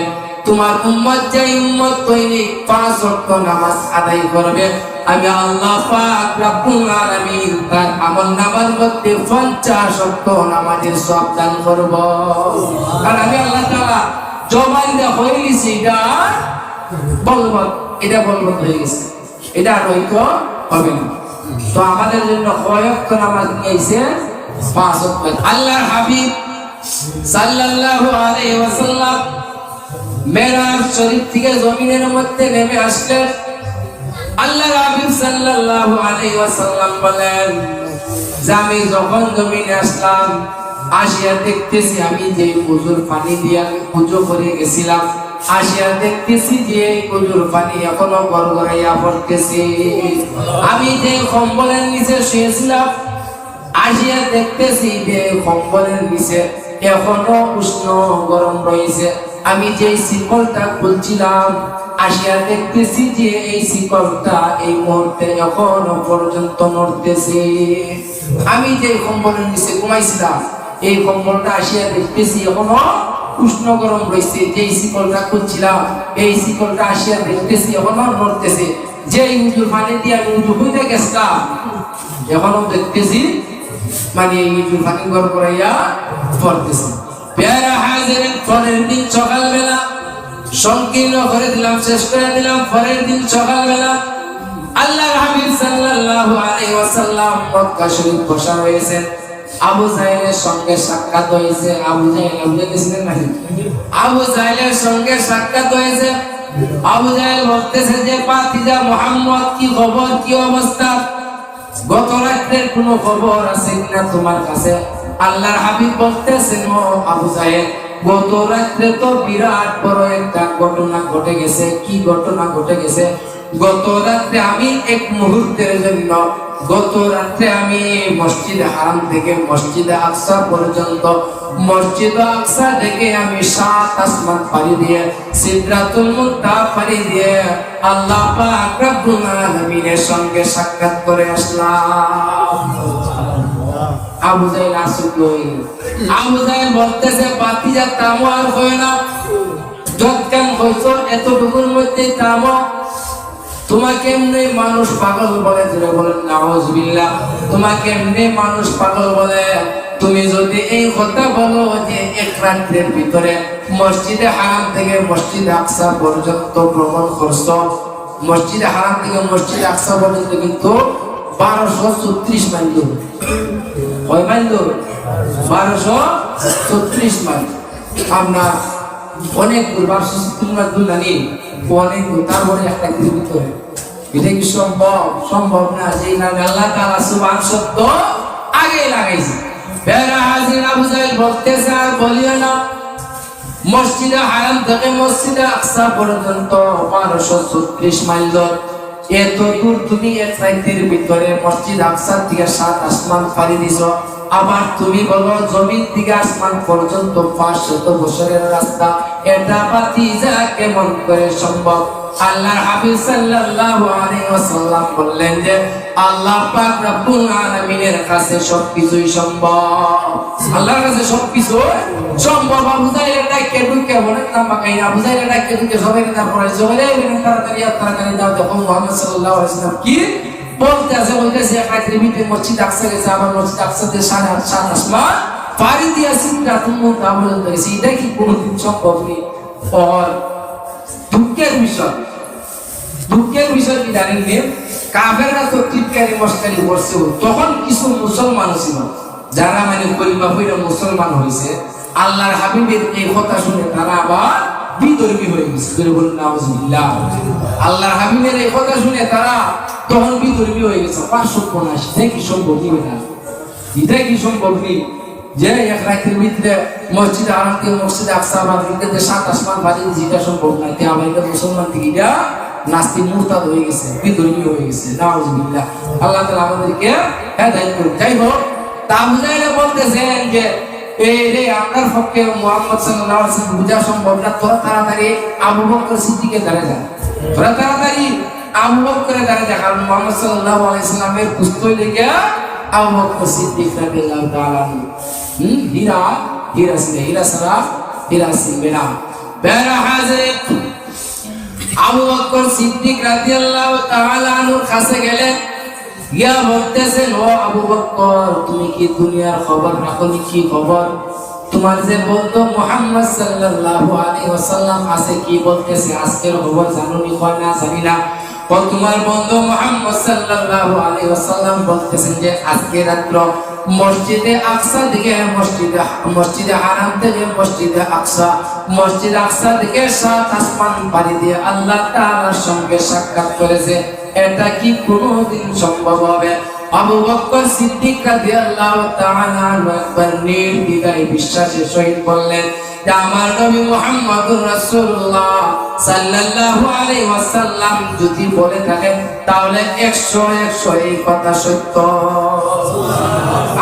Speaker 1: তোমার উম্মত যে উম্মত দৈনিক 5 ওয়াক্ত নামাজ আদায় করবে, আমি আল্লাহ পাক রব্বুল আলামিন তার আমলনামার মধ্যে 50 ওয়াক্ত নামাজের সওয়াব দান করব। আর আমি আল্লাহ তাআলা জবান দিয়ে হয়ে গেছি, এটা বলবো হয়ে গেছে, এটা হয়তো হবে না। তো আমাদের জন্য কয় ওয়াক্ত নামাজ নিয়েছে? 5 ওয়াক্ত। আল্লাহর হাবিব সাল্লাল্লাহু আলাইহি ওয়াসাল্লাম মেরাজ শরীফ থেকে জমিনের মধ্যে নেমে আসলেন। আল্লাহর হাবিব সাল্লাল্লাহু আলাইহি ওয়াসাল্লাম বলেন, যে আমি যখন জমিনে আসলাম, আসিয়া দেখতেছি আমি যে কুজুর পানি দিয়ে পুজো করে গেছিলাম, আসিয়া দেখতেছি যে কুজুর পানি এখনো গড়গড়াইয়া পড়তেছে। আমি যে কম্বলের নিচে শুয়েছিলাম, আসিয়া দেখতেছি যে কম্বলের নিচে এখনো উষ্ণ গরম রয়েছে। আমি যে শিকলটা খুলছিলাম, আসিয়া দেখতেছি যে এই শিকলটা এই মুহূর্তে এখনো পর্যন্ত নড়তেছে। আমি যে কম্বলের নিচে ঘুমাইছিলাম, এই কম্বলটা আসিয়া দেখতেছি এখনো উষ্ণ গরম রয়েছে। যে শিকলটা খুলছিলাম, এই শিকলটা আসিয়া দেখতেছি এখনো নড়তেছে। যে উজুর পানি দিয়ে আমি উজু হইতে গেছিলাম, এখনো দেখতেছি মানে এই উজুর পানি গড়গড়াইয়া পড়তেছে। প্যারা হাজিরিন, পরের দিন সকালবেলা সংকীর্ণ করে দিলাম, শেষ করে দিলাম। পরের দিন সকালবেলা আল্লাহর হাবিব সাল্লাল্লাহু আলাইহি ওয়াসাল্লাম মক্কা শরীফ বসা হয়েছে। আবু জাহেলের সঙ্গে সাক্ষাৎ হয়েছে। আবু জাহেল বুঝেছিলেন না? আবু জাহেলের সঙ্গে সাক্ষাৎ হয়েছে। আবু জাহেল বলতেছে যে, পাতিজা মুহাম্মদ, কি খবর, কি অবস্থা? গত রাতের কোনো খবর আছে কিনা তোমার কাছে? আল্লাহর হাবিব বলতেছেন, ও আবু জাহেল, গত রাতে তো বিরাট বড় একটা ঘটনা ঘটে গেছে। কি ঘটনা ঘটে গেছে? গত রাতে আমি এক মুহূর্তের জন্য, গত রাতে আমি মসজিদ হারাম থেকে মসজিদ আকসা পর্যন্ত, মসজিদ আকসা থেকে আমি 7 আসমান পাড়ি দিয়ে সিদরাতুল মুনতাহা পাড়ি দিয়ে আল্লাহ পাক রব্বুল আলামিনের সঙ্গে সাক্ষাৎ করে আসলাম। আবু জাহেল আসুক লই। আবু জাহেল বলতেছে, বাতিজা তামো আর হয় না, যতক্ষণ হইছো এতটুকুর মধ্যে তামো। তোমাকে এমনি মানুষ পাগল বলে, ধরে বলেন নাউজুবিল্লাহ, তোমাকে এমনি মানুষ পাগল বলে। তুমি যদি এই কথা বলো যে এক রাতের ভিতরে মসজিদে হারাম থেকে মসজিদ আকসা পর্যন্ত ভ্রমণ করছো, মসজিদে হারাম থেকে মসজিদ আকসা পর্যন্ত কিন্তু 1236 মাইল দূর। কয় মাইল দূর? 1236 মাইল। আপনার অনেক দূর, 1236 মাইল দূর জানি, অনেক দূর। তারপরে একটা ভিতরে, এটা কি সম্ভব? সম্ভব না। যে না আল্লাহ তাআলা সুবহান শব্দ আগে লাগাইছে। বেরা হাজির আবু জাহেল বলতেছে, আর বলিও না, মসজিদে হারাম থেকে মসজিদে আকসা পর্যন্ত 1236 মাইল দূর। এত দূর তুমি এক রাতের ভিতরে মসজিদ আকসা থেকে 7 আসমান পাড়ি দিছো। আবার তুমি বলো জমিন থেকে আসমান পর্যন্ত 500 বছরের রাস্তা। এটা বাতিজা কেমন করে সম্ভব? আল্লাহর হাবিব সাল্লাল্লাহু আলাইহি ওয়াসাল্লাম বললেন যে, আল্লাহ পাক রব্বুল আলামিনের কাছে সবকিছুই সম্ভব। আল্লাহর কাছে সবকিছু সম্ভব। আবু জাহেল ডাকে ঢুকে বলে, আবু জাহেল ডাকে ঢুকে সবাই তারপরে জোরে তাড়াতাড়ি দাও। তখন মুহাম্মদ সাল্লাল্লাহু আলাইহি ওয়াসাল্লাম কি বলতেছে রাত্রের ভিতরে মসজিদ আকসা গেছে, আবার মসজিদ আকসাতে সাত আসমান পাড়ি দিয়া সিদরাতুল মুনতাহা পর্যন্ত গেছে। এটা কি কোনোদিন সম্ভব নেই? আর দুঃখের বিষয় কি জানেন? কাফেররা তো টিটকারি মস্কারি করছে। তখন কিছু মুসলমান ছিল যারা মানে কলিমা পড়ে মুসলমান হয়েছে, আল্লাহর হাবিবের এই কথা শুনে তারা আবার বিধর্মী হয়ে গেছে। বলুন নাউজুবিল্লাহ। আল্লাহর হাবিবের এই কথা শুনে তারা তখন বিধর্মী হয়ে গেছে। 550 এটা কি সম্ভব নেই? না, এটা কি সম্ভব নেই যে এক রাতের ভিতরে মসজিদে হারাম থেকে মসজিদে আকসা বা ভিতরে 7 আসমান পাড়ি দিয়ে? যেটা সম্ভব না। আবার এটা মুসলমান থেকে এটা নাস্তিক মুরতাদ হয়ে গেছে, বিধর্মী হয়ে গেছে। নাউজুবিল্লাহ। আল্লাহ তাআলা আমাদেরকে হেদায়েত করুন। যাই হোক, তা বুঝাইলে বলতেছেন যে এই রে আপনার পক্ষে মুহাম্মদ সাল্লাল্লাহু আলাইহি ওয়াসাল্লাম বুঝা সম্ভব না, তোরা তাড়াতাড়ি আবু বকর সিদ্দিকের দ্বারা যা, তোরা তাড়াতাড়ি আবু বকরের দ্বারা যা। কারণ মুহাম্মদ সাল্লাল্লাহু আলাইহি ওয়াসাল্লামের পুস্তক লিখে আবু বকর সিদ্দিক রাদিয়াল্লাহু তাআলা হীরা ছিলবে না। বেরা হাজরত আবু বকর সিদ্দিক রাদিয়াল্লাহু তাআলা আনহুর কাছে গেলেন, গিয়া বলতেছেন, ও আবু বকর, তুমি কি দুনিয়ার খবর রাখো? কি খবর? তোমার যে বন্ধু মুহাম্মদ সাল্লাল্লাহু আলাইহি ওয়াসাল্লাম আছে, কি বলতেছে আজকের খবর জানো নি? কয় না, জানি না। তোমার বন্ধু মুহাম্মদ সাল্লাল্লাহু আলাইহি ওয়াসাল্লাম বলতেছেন যে আজকে রাত্র মসজিদে আকসা দিকে মসজিদে হারাম থেকে মসজিদে আকসা দিকে 7 আসমান পাড়ি দিয়ে আল্লাহ তাআলার সঙ্গে সাক্ষাৎ করেছে। এটা কি কোনোদিন সম্ভব হবে? আবু বকর সিদ্দিক রাদিয়াল্লাহু তাআলা একবার নির্দ্বিধায় বিশ্বাসের সহিত বললেন যে আমার নবী মুহাম্মদুর রাসূলুল্লাহ সাল্লাল্লাহু আলাইহি ওয়াসাল্লাম যদি বলে থাকেন তাহলে 100 এই কথা সত্য।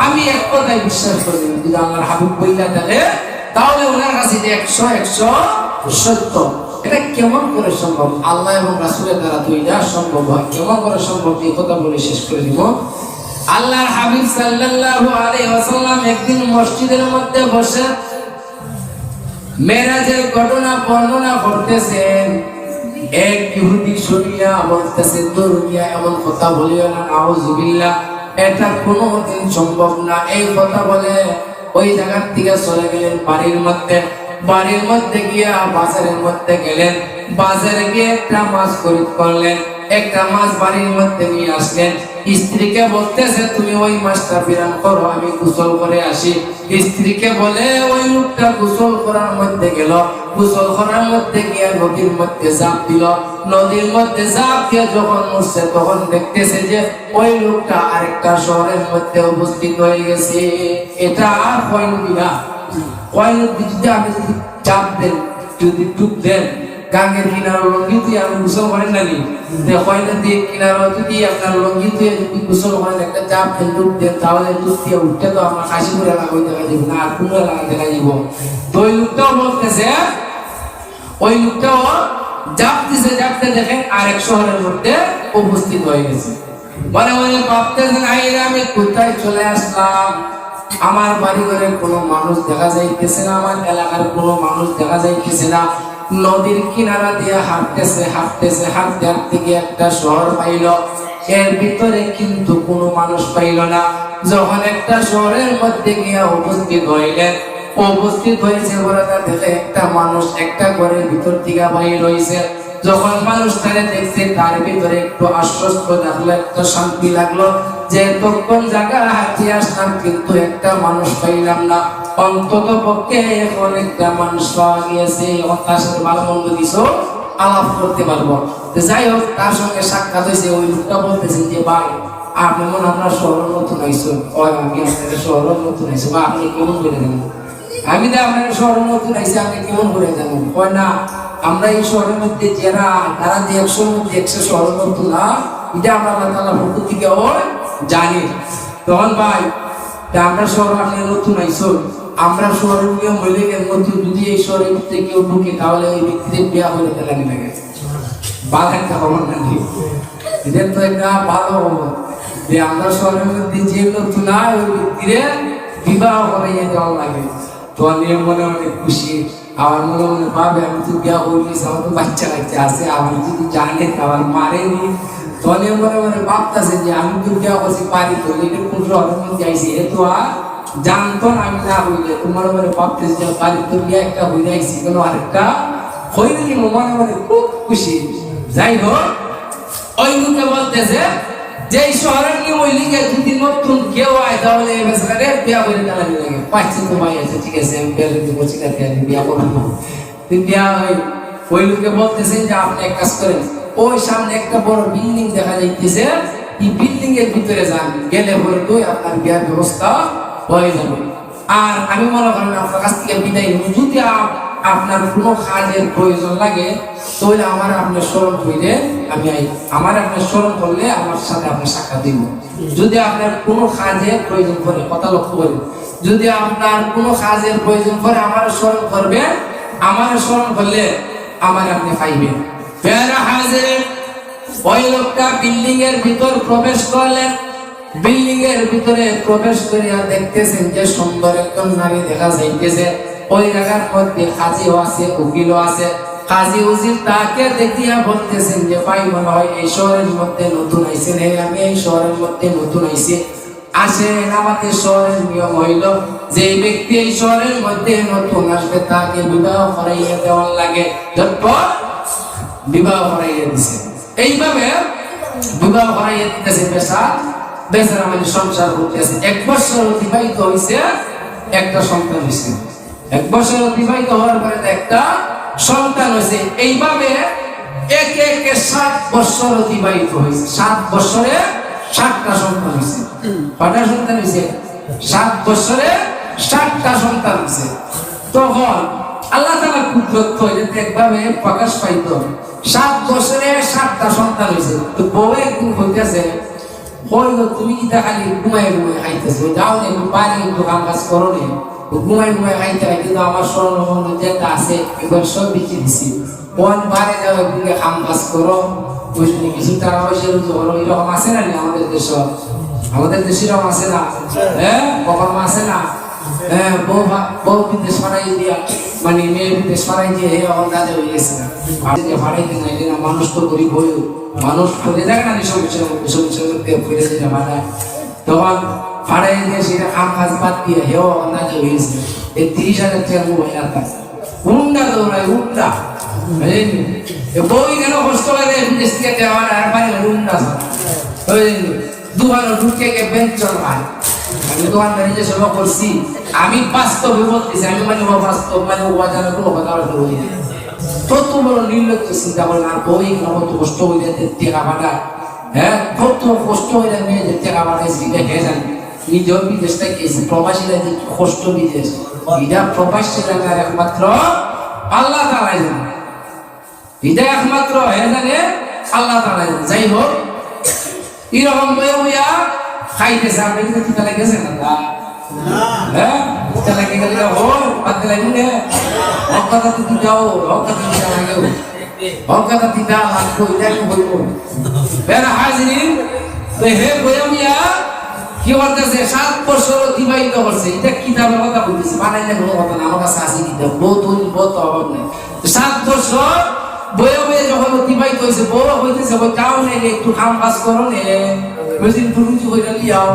Speaker 1: আমি এক কথাই বিশ্বাস করি, যদি আল্লাহর হাবিব বইলা থাকে তাহলে ওনার কাছে যে 100 সত্য। এটা কেমন করে সম্ভব? আল্লাহ এবং রাসূলের দ্বারা তো এটা সম্ভব হয়। কেমন করে সম্ভব এই কথা বলে শেষ করে দিব। আল্লাহর হাবিব সাল্লাল্লাহু আলাইহি ওয়াসাল্লাম একদিন মসজিদের মধ্যে বসে মেরাজের ঘটনা বর্ণনা করতেছেন। এক ইহুদি শুনিয়া বলতেছে, দুনিয়া এমন কথা বলিও না, নাউজুবিল্লাহ, এটা কোনোদিন সম্ভব না। এই কথা বলে ওই জায়গার থেকে চলে গেলেন বাড়ির মধ্যে গিয়া বাজারের মধ্যে গেলেন। বাজারে গিয়ে একটা মাছ খরিদ করলেন, একটা মাছ বাড়ির মধ্যে নিয়ে আসলেন। স্ত্রীকে বলতেছে, তুমি ওই মাছটা বিরান করো, আমি গোসল করে আসি। স্ত্রীকে বলে ওই লোকটা গোসল করার মধ্যে গেল। গোসল করার মধ্যে গিয়ে নদীর মধ্যে ঝাঁপ দিল। নদীর মধ্যে ঝাঁপ দিয়ে যখন উঠছে তখন দেখতেছে যে ওই লোকটা আরেকটা শহরের মধ্যে উপস্থিত হয়ে গেছে। এটা আর হয় না। যদি আমি যদি চাপ দেন, যদি ডুব দেন, গাঙ্গের কিনার লঙ্গি দিয়ে আমি গোসল করেন নাকি? কয়লা দিয়ে কিনার যদি আপনার লঙ্গি দিয়ে যদি গোসল করেন, একটা চাপ দেন, ডুব দেন, তাহলে ডুব দিয়ে উঠতে তো আপনার কাশি করে লাগাই দেখা যাব না, আর কোনো লাগা দেখা যাব। তো ওই লোকটাও বলতেছে, ওই লোকটাও জাপতে দেখেন আরেক শহরের মধ্যে উপস্থিত হয়ে গেছে। মনে মনে ভাবতেছেন, আইরে আমি কোথায় চলে আসলাম? আমার বাড়ি ঘরে কোনো মানুষ দেখা যাইতেছে না, আমার এলাকার কোনো মানুষ দেখা যাইতেছে না। নদীর কিনারা দিয়ে হাঁটতে গিয়ে একটা শহর পাইল। এর ভিতরে কিন্তু কোনো মানুষ পাইল না। যখন একটা শহরের মধ্যে গিয়া উপস্থিত হয়েছে, ওরা দেখে একটা মানুষ একটা ঘরের ভিতর থেকে বাইর হয়েছে। যখন মানুষটারে দেখছে তার ভিতরে একটু আশ্বস্ত লাগলো, একটা শান্তি লাগলো যে তখন জায়গা হাঁটিয়ে আসলাম কিন্তু একটা মানুষ পাইলাম না, অন্তত পক্ষে এখন একটা মানুষ পাওয়া গিয়েছে, তার সাথে ভালো মন্দ কিছু আলাপ করতে পারবো। যাই হোক, তার সঙ্গে সাক্ষাৎ হয়েছে। ওই লোকটা বলতেছে যে ভাই, আপনি মনে আপনার শহর নতুন আইসো, আমি আপনার শহর নতুন আইসো, বা আপনি কেমন করে দেবেন? আমি তো আপনার শহর নতুন আইসি, আপনি কেমন করে দেবেন? কয় না, আমরা এই শহরের মধ্যে তারা যে 100-র মধ্যে 100 শহর নতুন না, এটা আমরা আল্লাহ তাআলার পক্ষ থেকে জানি। তখন ভাই, আমরা শহর আপনি নতুন আইসো, আমরা শহরের নিয়ম হইলে নতুন যদি এই শহরের মধ্যে কেউ ঢুকে তাহলে ওই ব্যক্তিদের বিয়া হলে লাগে লাগে বাদ একটা খবর নাকি? এটা তো একটা ভালো খবর যে আমরা শহরের মধ্যে যে নতুন না ওই ব্যক্তিদের বিবাহ করাইয়া দেওয়া লাগে। তো আমি মনে অনেক খুশি। আমার মনে ভাবে আমি তো বিয়া করিস, আমার তো বাচ্চা আছে, আমি যদি জানে আমার মারেনি তলে মনে মনে ভাবতেছে যে আমি তো বিয়া করছি পারি তো এটা কোন শহরের মধ্যে আইছি এ তো আর জানতো না আমি না হইলে তোমার মনে ভাবতেছি যে পারি তো বিয়া একটা হইলে আইছি কোনো আরেকটা হইলে কি মনে মনে খুব খুশি। যাই হোক ওই লোকে বলতেছে যে এই শহরের নিয়ম ওই লিগে যদি নতুন কেউ আয় তাহলে এই বেচারে বিয়া করে টানানি লাগে পাচ্ছি তো ভাই আছে ঠিক আছে আমি বিয়া করতে বলছি না আমি বিয়া করবো বিয়া ওই লোকে বলতেছে যে আপনি এক কাজ করেন ওই সামনে একটা বড় বিল্ডিং দেখা যাইতেছে এই বিল্ডিং এর ভিতরে যান গেলে হয়তো আপনার বিয়ার ব্যবস্থা হয়ে যাবে। আর আমি মনে করেন আপনার কাছ থেকে বিদায় নেব যদি আপনার কোনো কাজের প্রয়োজন লাগে তাহলে আমার আপনার স্মরণ হইলে আমি আমার আপনার স্মরণ করলে আমার সাথে আপনি সাক্ষাৎ দিব। যদি আপনার কোনো কাজের প্রয়োজন করে কথা লক্ষ্য করেন যদি আপনার কোনো কাজের প্রয়োজন করে আমার স্মরণ করবেন আমার স্মরণ করলে আমার আপনি পাইবেন। প্যারা হাজির ওই লোকটা বিল্ডিং এর ভিতর প্রবেশ করলেন। বিল্ডিং এর ভিতরে প্রবেশ করিয়া দেখতেছেন যে সুন্দর একজন নারী দেখা যাইতেছে। ওই জায়গার মধ্যে কাজীও আছে উকিলও আছে। কাজী উজির তাকে দেখিয়া বলতেছেন যে ভাই মনে হয় এই শহরের মধ্যে নতুন আইছেন। আমি এই শহরের মধ্যে নতুন আইছি আসেন আমাদের শহরের নিয়ম হইল যে ব্যক্তি এই শহরের মধ্যে নতুন আসবে তাকে বিবাহ করাইয়া দেওয়ার লাগে ঝটপট বিবাহ করাইয়া দিছে। এইভাবে বিবাহ করাইয়া দিতেছে বেচারা আমাদের সংসার করতেছে। 1 বছর অতিবাহিত হয়েছে একটা সন্তান হয়েছে। 1 বছর অতিবাহিত হওয়ার পরে একটা সন্তান হয়েছে। এইভাবে একে একে 7 বছর অতিবাহিত হয়েছে। 7 বছরে 7টা সন্তান হয়েছে। কয়টা সন্তান হয়েছে? 7 বছরে 7টা সন্তান হয়েছে। তখন আল্লাহ তাআলা কুদরত এটাতে একভাবে প্রকাশ পাইতো। 7 বছরে 7টা সন্তান হয়েছে। তো বউ একদিন হইতেছে হইল তুমি কি খালি ঘুমাই ঘুমাই খাইতেছো যাও না একটু বাইরে একটু কাম কাজ করো নে ঘুমাই ঘুমাই খাইতে হয় কিন্তু আমার স্বর্ণ যেটা আছে এবার সব বিক্রি দিছি কোন বাইরে যাও একটু কাম কাজ করো বুঝলি কিছু টাকা পয়সা রুজু করো এরকম আছে না আমাদের দেশ আমাদের দেশে এরকম আছে না হ্যাঁ কখনো আছে না হ্যাঁ বউ বিদেশ পাঠাই দিয়া মানে মেয়ে বিদেশ পাঠাই দিয়ে হে এখন কাজে হয়ে গেছে না পাঠাইতে না এটা মানুষ তো গরিব হয়েও মানুষ ফলে থাকে না ফিরে যেটা বানায় তখন ফাড়াই দিয়ে সেটা কাম কাজ বাদ দিয়ে হেও অন্যায় হয়েছে এই 30,000 টাকা মোবাইল আর কাজ উন্ডা দৌড়ায় উন্ডা বই কেন কষ্ট করে বিদেশ থেকে দেওয়ার আর বাইরে উন্ডা দোকানে ঢুকে গে ব্যাংক চলবায় আমি দোকানদারি যে সেবা করছি আমি বাস্তবে বলতেছি আমি মানে বাস্তব মানে ওয়াজানের কোনো কথা বলি না। কত বড় নির্লজ্জ চিন্তা করেন আর বই কত কষ্ট হইলে টাকা পাঠায় হ্যাঁ কত কষ্ট হইলে মেয়েদের টাকা পাঠাইছি এটা হে জানি নিজেও বিদেশ থেকে প্রবাসীরা যে কষ্ট বিদেশ এটা প্রবাসী জানার একমাত্র আল্লাহ তাআলাই জানে এটা একমাত্র হে জানে আল্লাহ তাআলাই জানে। যাই হোক এরকম বইয়া বইয়া খাইতেছে আপনি কিন্তু টিকা লেগেছে না হ্যাঁ টিকা লেগে গেলে পাতে লাগবে অঙ্কাতা দিতে যাও অঙ্কাতা দিতে লাগেও অঙ্কাতা দিতে লাগবে এটাকে বলবো বেড়া হাজিরিন তো হে বইয়া মিয়া কি করতেছে 7 বছর অতিবাহিত করছে এটা কিতাবের কথা বলতেছে বানাইলে কোনো কথা না আমার কাছে আসি কিতাব বহুত অভাব নেই 7 বছর বইয়া বইয়া যখন অতিবাহিত হয়েছে বড় হইতেছে বই যাও নেই একটু কাম কাজ করো নে বুঝিন পুরুষি হইলে লিয়াও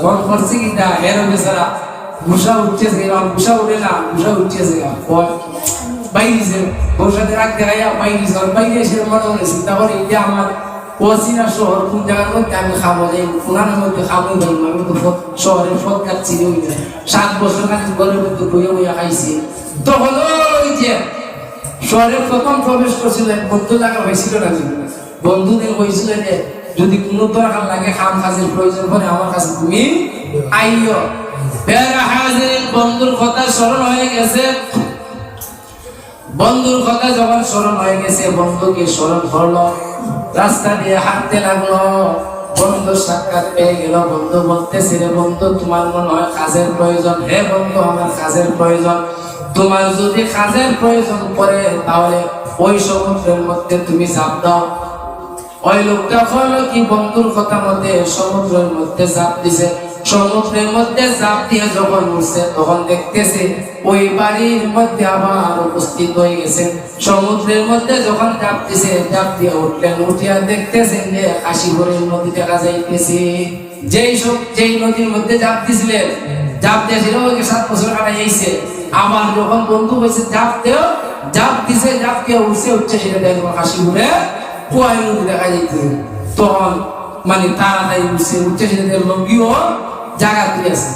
Speaker 1: কোন করছে কিনা হেরো বেচারা ঘুষা উঠতেছে এরকম ঘুষা উঠে না ঘুষা উঠতেছে বাইরে বসাতে রাখতে গাইয়া বাইরে এসে মনে মনে চিন্তা করে এটা আমার অচিনা শহর কোন জায়গার মধ্যে আমি খাবো যাই কোনার মধ্যে খাবো যাই আমি তো শহরের ফল খাচ্ছি 7 বছর কাছে ঘরের মধ্যে বইয়া বইয়া খাইছি তখন ওই যে শহরে প্রথম প্রবেশ করছিলেন বন্ধু লাগা হয়েছিল না বন্ধুদের হয়েছিল যে যদি কোনো দরকার লাগে কাম কাজের প্রয়োজন পড়ে আমার কাছে তুমি আইও বেরা হাজির বন্ধুর কথা স্মরণ হয়ে গেছে। বন্ধুর কথা যখন স্মরণ হয়ে গেছে বন্ধুকে স্মরণ করলো রাস্তা দিয়ে হাঁটতে লাগলো বন্ধু সাক্ষাৎ পেয়ে গেল বন্ধু বলতেছে রে বন্ধু তোমার মনে হয় কাজের প্রয়োজন হে বন্ধু আমার কাজের প্রয়োজন তোমার যদি কাজের প্রয়োজন পড়ে তাহলে ওই সমুদ্রের মধ্যে তুমি ঝাঁপ দাও। ওই লোকটা হলো কি বন্ধুর কথা মতে সমুদ্রের মধ্যে ঝাঁপ দিছে সমুদ্রের মধ্যে ঝাঁপ দিয়ে যখন উঠছে তখন দেখতেছে ওই বাড়ির মধ্যে আবার উপস্থিত হয়ে গেছে। সমুদ্রের মধ্যে যখন ঝাঁপ দিছে, ঝাঁপ দিয়ে উঠলেন, উঠিয়া দেখতেছেন যে কাশীপুরের নদী দেখা যাইতেছে। যেই নদীর মধ্যে ঝাঁপ দিছিলেন, ঝাঁপ দিয়েছিল ওই 7 বছর কাটাই যাইছে। আবার যখন বন্ধু হয়েছে ঝাঁপ দিছে, ঝাঁপ দিয়ে উঠছে সেটা দেখো কাশীপুরে কুয়াই নদী দেখা যাইতেছে। তখন মানে তাড়াতাড়ি উঠছে সেটা দেখে লঙ্গিও জায়গা দিয়ে আছে।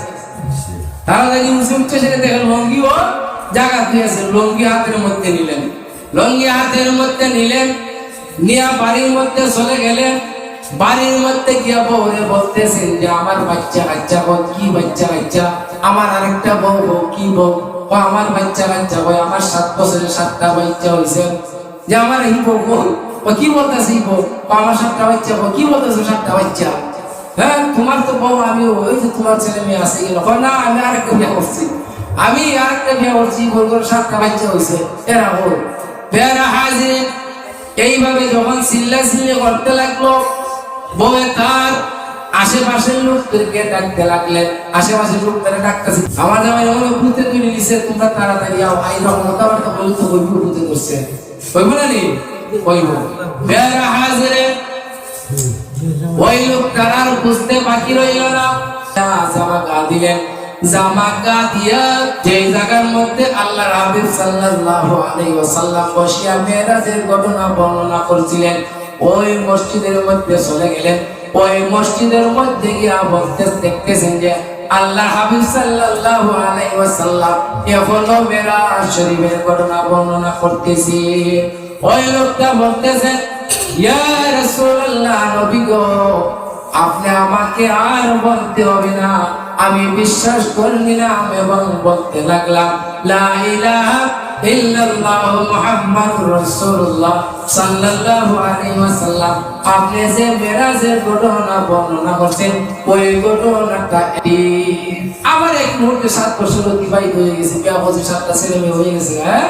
Speaker 1: তাড়াতাড়ি উঠছে সেটা দেখে লঙ্গিও জায়গা দিয়ে আছে। লঙ্গি হাতের মধ্যে নিলেন, নিয়ে বাড়ির মধ্যে চলে গেলেন। বাড়ির মধ্যে গিয়া বউরে বলতেছেন যে আমার বাচ্চা কাচ্চা, কি বাচ্চা কাচ্চা? আমার আরেকটা বউ, কি বউ? আমার বাচ্চা কাচ্চা, আমার 7 বছরের 7টা বাচ্চা হয়েছে। যে আমার এই বউ, কি বলতেছে এই বউ? আমার 7টা বাচ্চা, কি বলতেছে 7টা বাচ্চা? হ্যাঁ, তোমার তো বউ, আমি ওই যে তোমার ছেলে মেয়ে আছে কিনা? না, আমি আরেকটা বিয়ে করছি, 7টা বাচ্চা হয়েছে। এরা বল বেড়া হাজির। এইভাবে যখন চিল্লা করতে লাগলো, বউয়ে তার আশেপাশের লোকদেরকে ডাকতে লাগলেন। আশেপাশের লোকদের ডাকতেছে, আমার জামাই এমন ভূতে তুলে নিছে, তোমরা তাড়াতাড়ি আও। এই রকম কথাবার্তা বলি তো বই ভূতে করছে, কইব না নি? কইব। বেড়া হাজিরে ওই লোক তারা বুঝতে বাকি রইল না। জামা গা দিলেন, জামা গা দিয়া যে জায়গার মধ্যে আল্লাহর হাবিব সাল্লাল্লাহু আলাইহি ওয়াসাল্লাম বসিয়া মেরাজের ঘটনা বর্ণনা করছিলেন, ওই মসজিদের মধ্যে চলে গেলেন। ওই মসজিদের মধ্যে গিয়া দেখতেছেন যে আল্লাহর হাবিব সাল্লাল্লাহু আলাইহি ওয়াসাল্লাম এখনো মেরাজ শরীফের ঘটনা বর্ণনা করতেছি। ওই লোকটা বলতেছেন, ইয়া রাসূলুল্লাহ, নবী গো, আপনি আমাকে আর বলতে হবে না, আমি বিশ্বাস করে নিলাম এবং বলতে লাগলাম লা ইলাহা ইল্লাল্লাহ মুহাম্মাদুর রাসূলুল্লাহ সাল্লাল্লাহু আলাইহি ওয়াসাল্লাম। আপনি যে মেরাজের ঘটনা বর্ণনা করছেন, ওই ঘটনাটা আমার এক মুহূর্তে 7 বছর অতিবাহিত হয়ে গেছে, বিয়া হচ্ছে, 7টা ছেলে মেয়ে হয়ে গেছে। হ্যাঁ,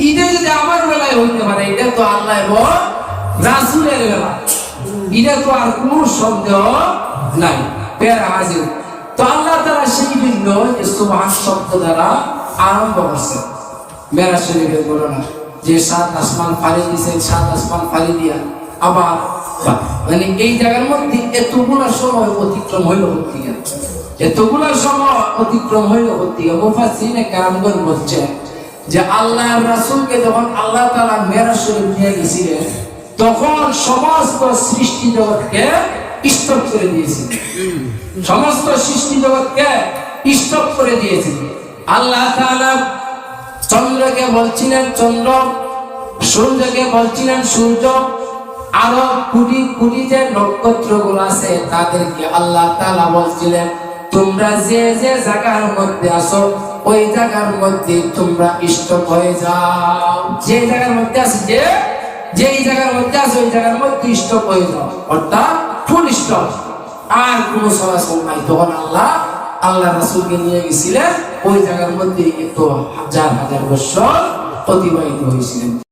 Speaker 1: এটা যদি আমার বেলায় হইতে পারে, এটা তো আল্লাহ এবং রাসূলের বেলা, এটা তো আর কোনো সন্দেহ নাই। বের হাজির তো আল্লাহ তাআলা সেই ভিন্ন সুবহান শব্দ দ্বারা আরম্ভ করছেন মেরাজ শরীফের ঘটনা, যে 7 আসমান ফালি দিয়েছেন। 7 আসমান ফালি দিয়া আবার মানে এই জায়গার মধ্যে এতগুলো সময় অতিক্রম হইল হত্যিকা, মুফাসসিরিনে কেরামগণ বলছেন যে আল্লাহর রাসূলকে যখন আল্লাহ তাআলা মেরাজ শরীফ নিয়ে গেছিলেন, তখন সমস্ত সৃষ্টি জগৎকে স্টপ করে দিয়েছিলেন। সমস্ত সৃষ্টি জগৎকে স্টপ করে দিয়েছিলেন। আল্লাহ তাআলা চন্দ্রকে বলছিলেন চন্দ্র, সূর্যকে বলছিলেন সূর্য, আরো কোটি কোটি যে নক্ষত্রগুলো আছে তাদেরকে আল্লাহ তাআলা বলছিলেন, তোমরা যে যে জায়গার মধ্যে আছো ওই জায়গার মধ্যে তোমরা স্টপ হয়ে যাও। যে জায়গার মধ্যে আছে, যেই জায়গার মধ্যে আছে ওই জায়গার মধ্যে স্টপ হয়ে যাও, অর্থাৎ ফুল স্টপ, আর কোনো চলাচল নাই। তখন আল্লাহ রাসূলকে নিয়ে গেছিলেন, ওই জায়গার মধ্যে একটু হাজার হাজার বছর অতিবাহিত হয়েছিলেন।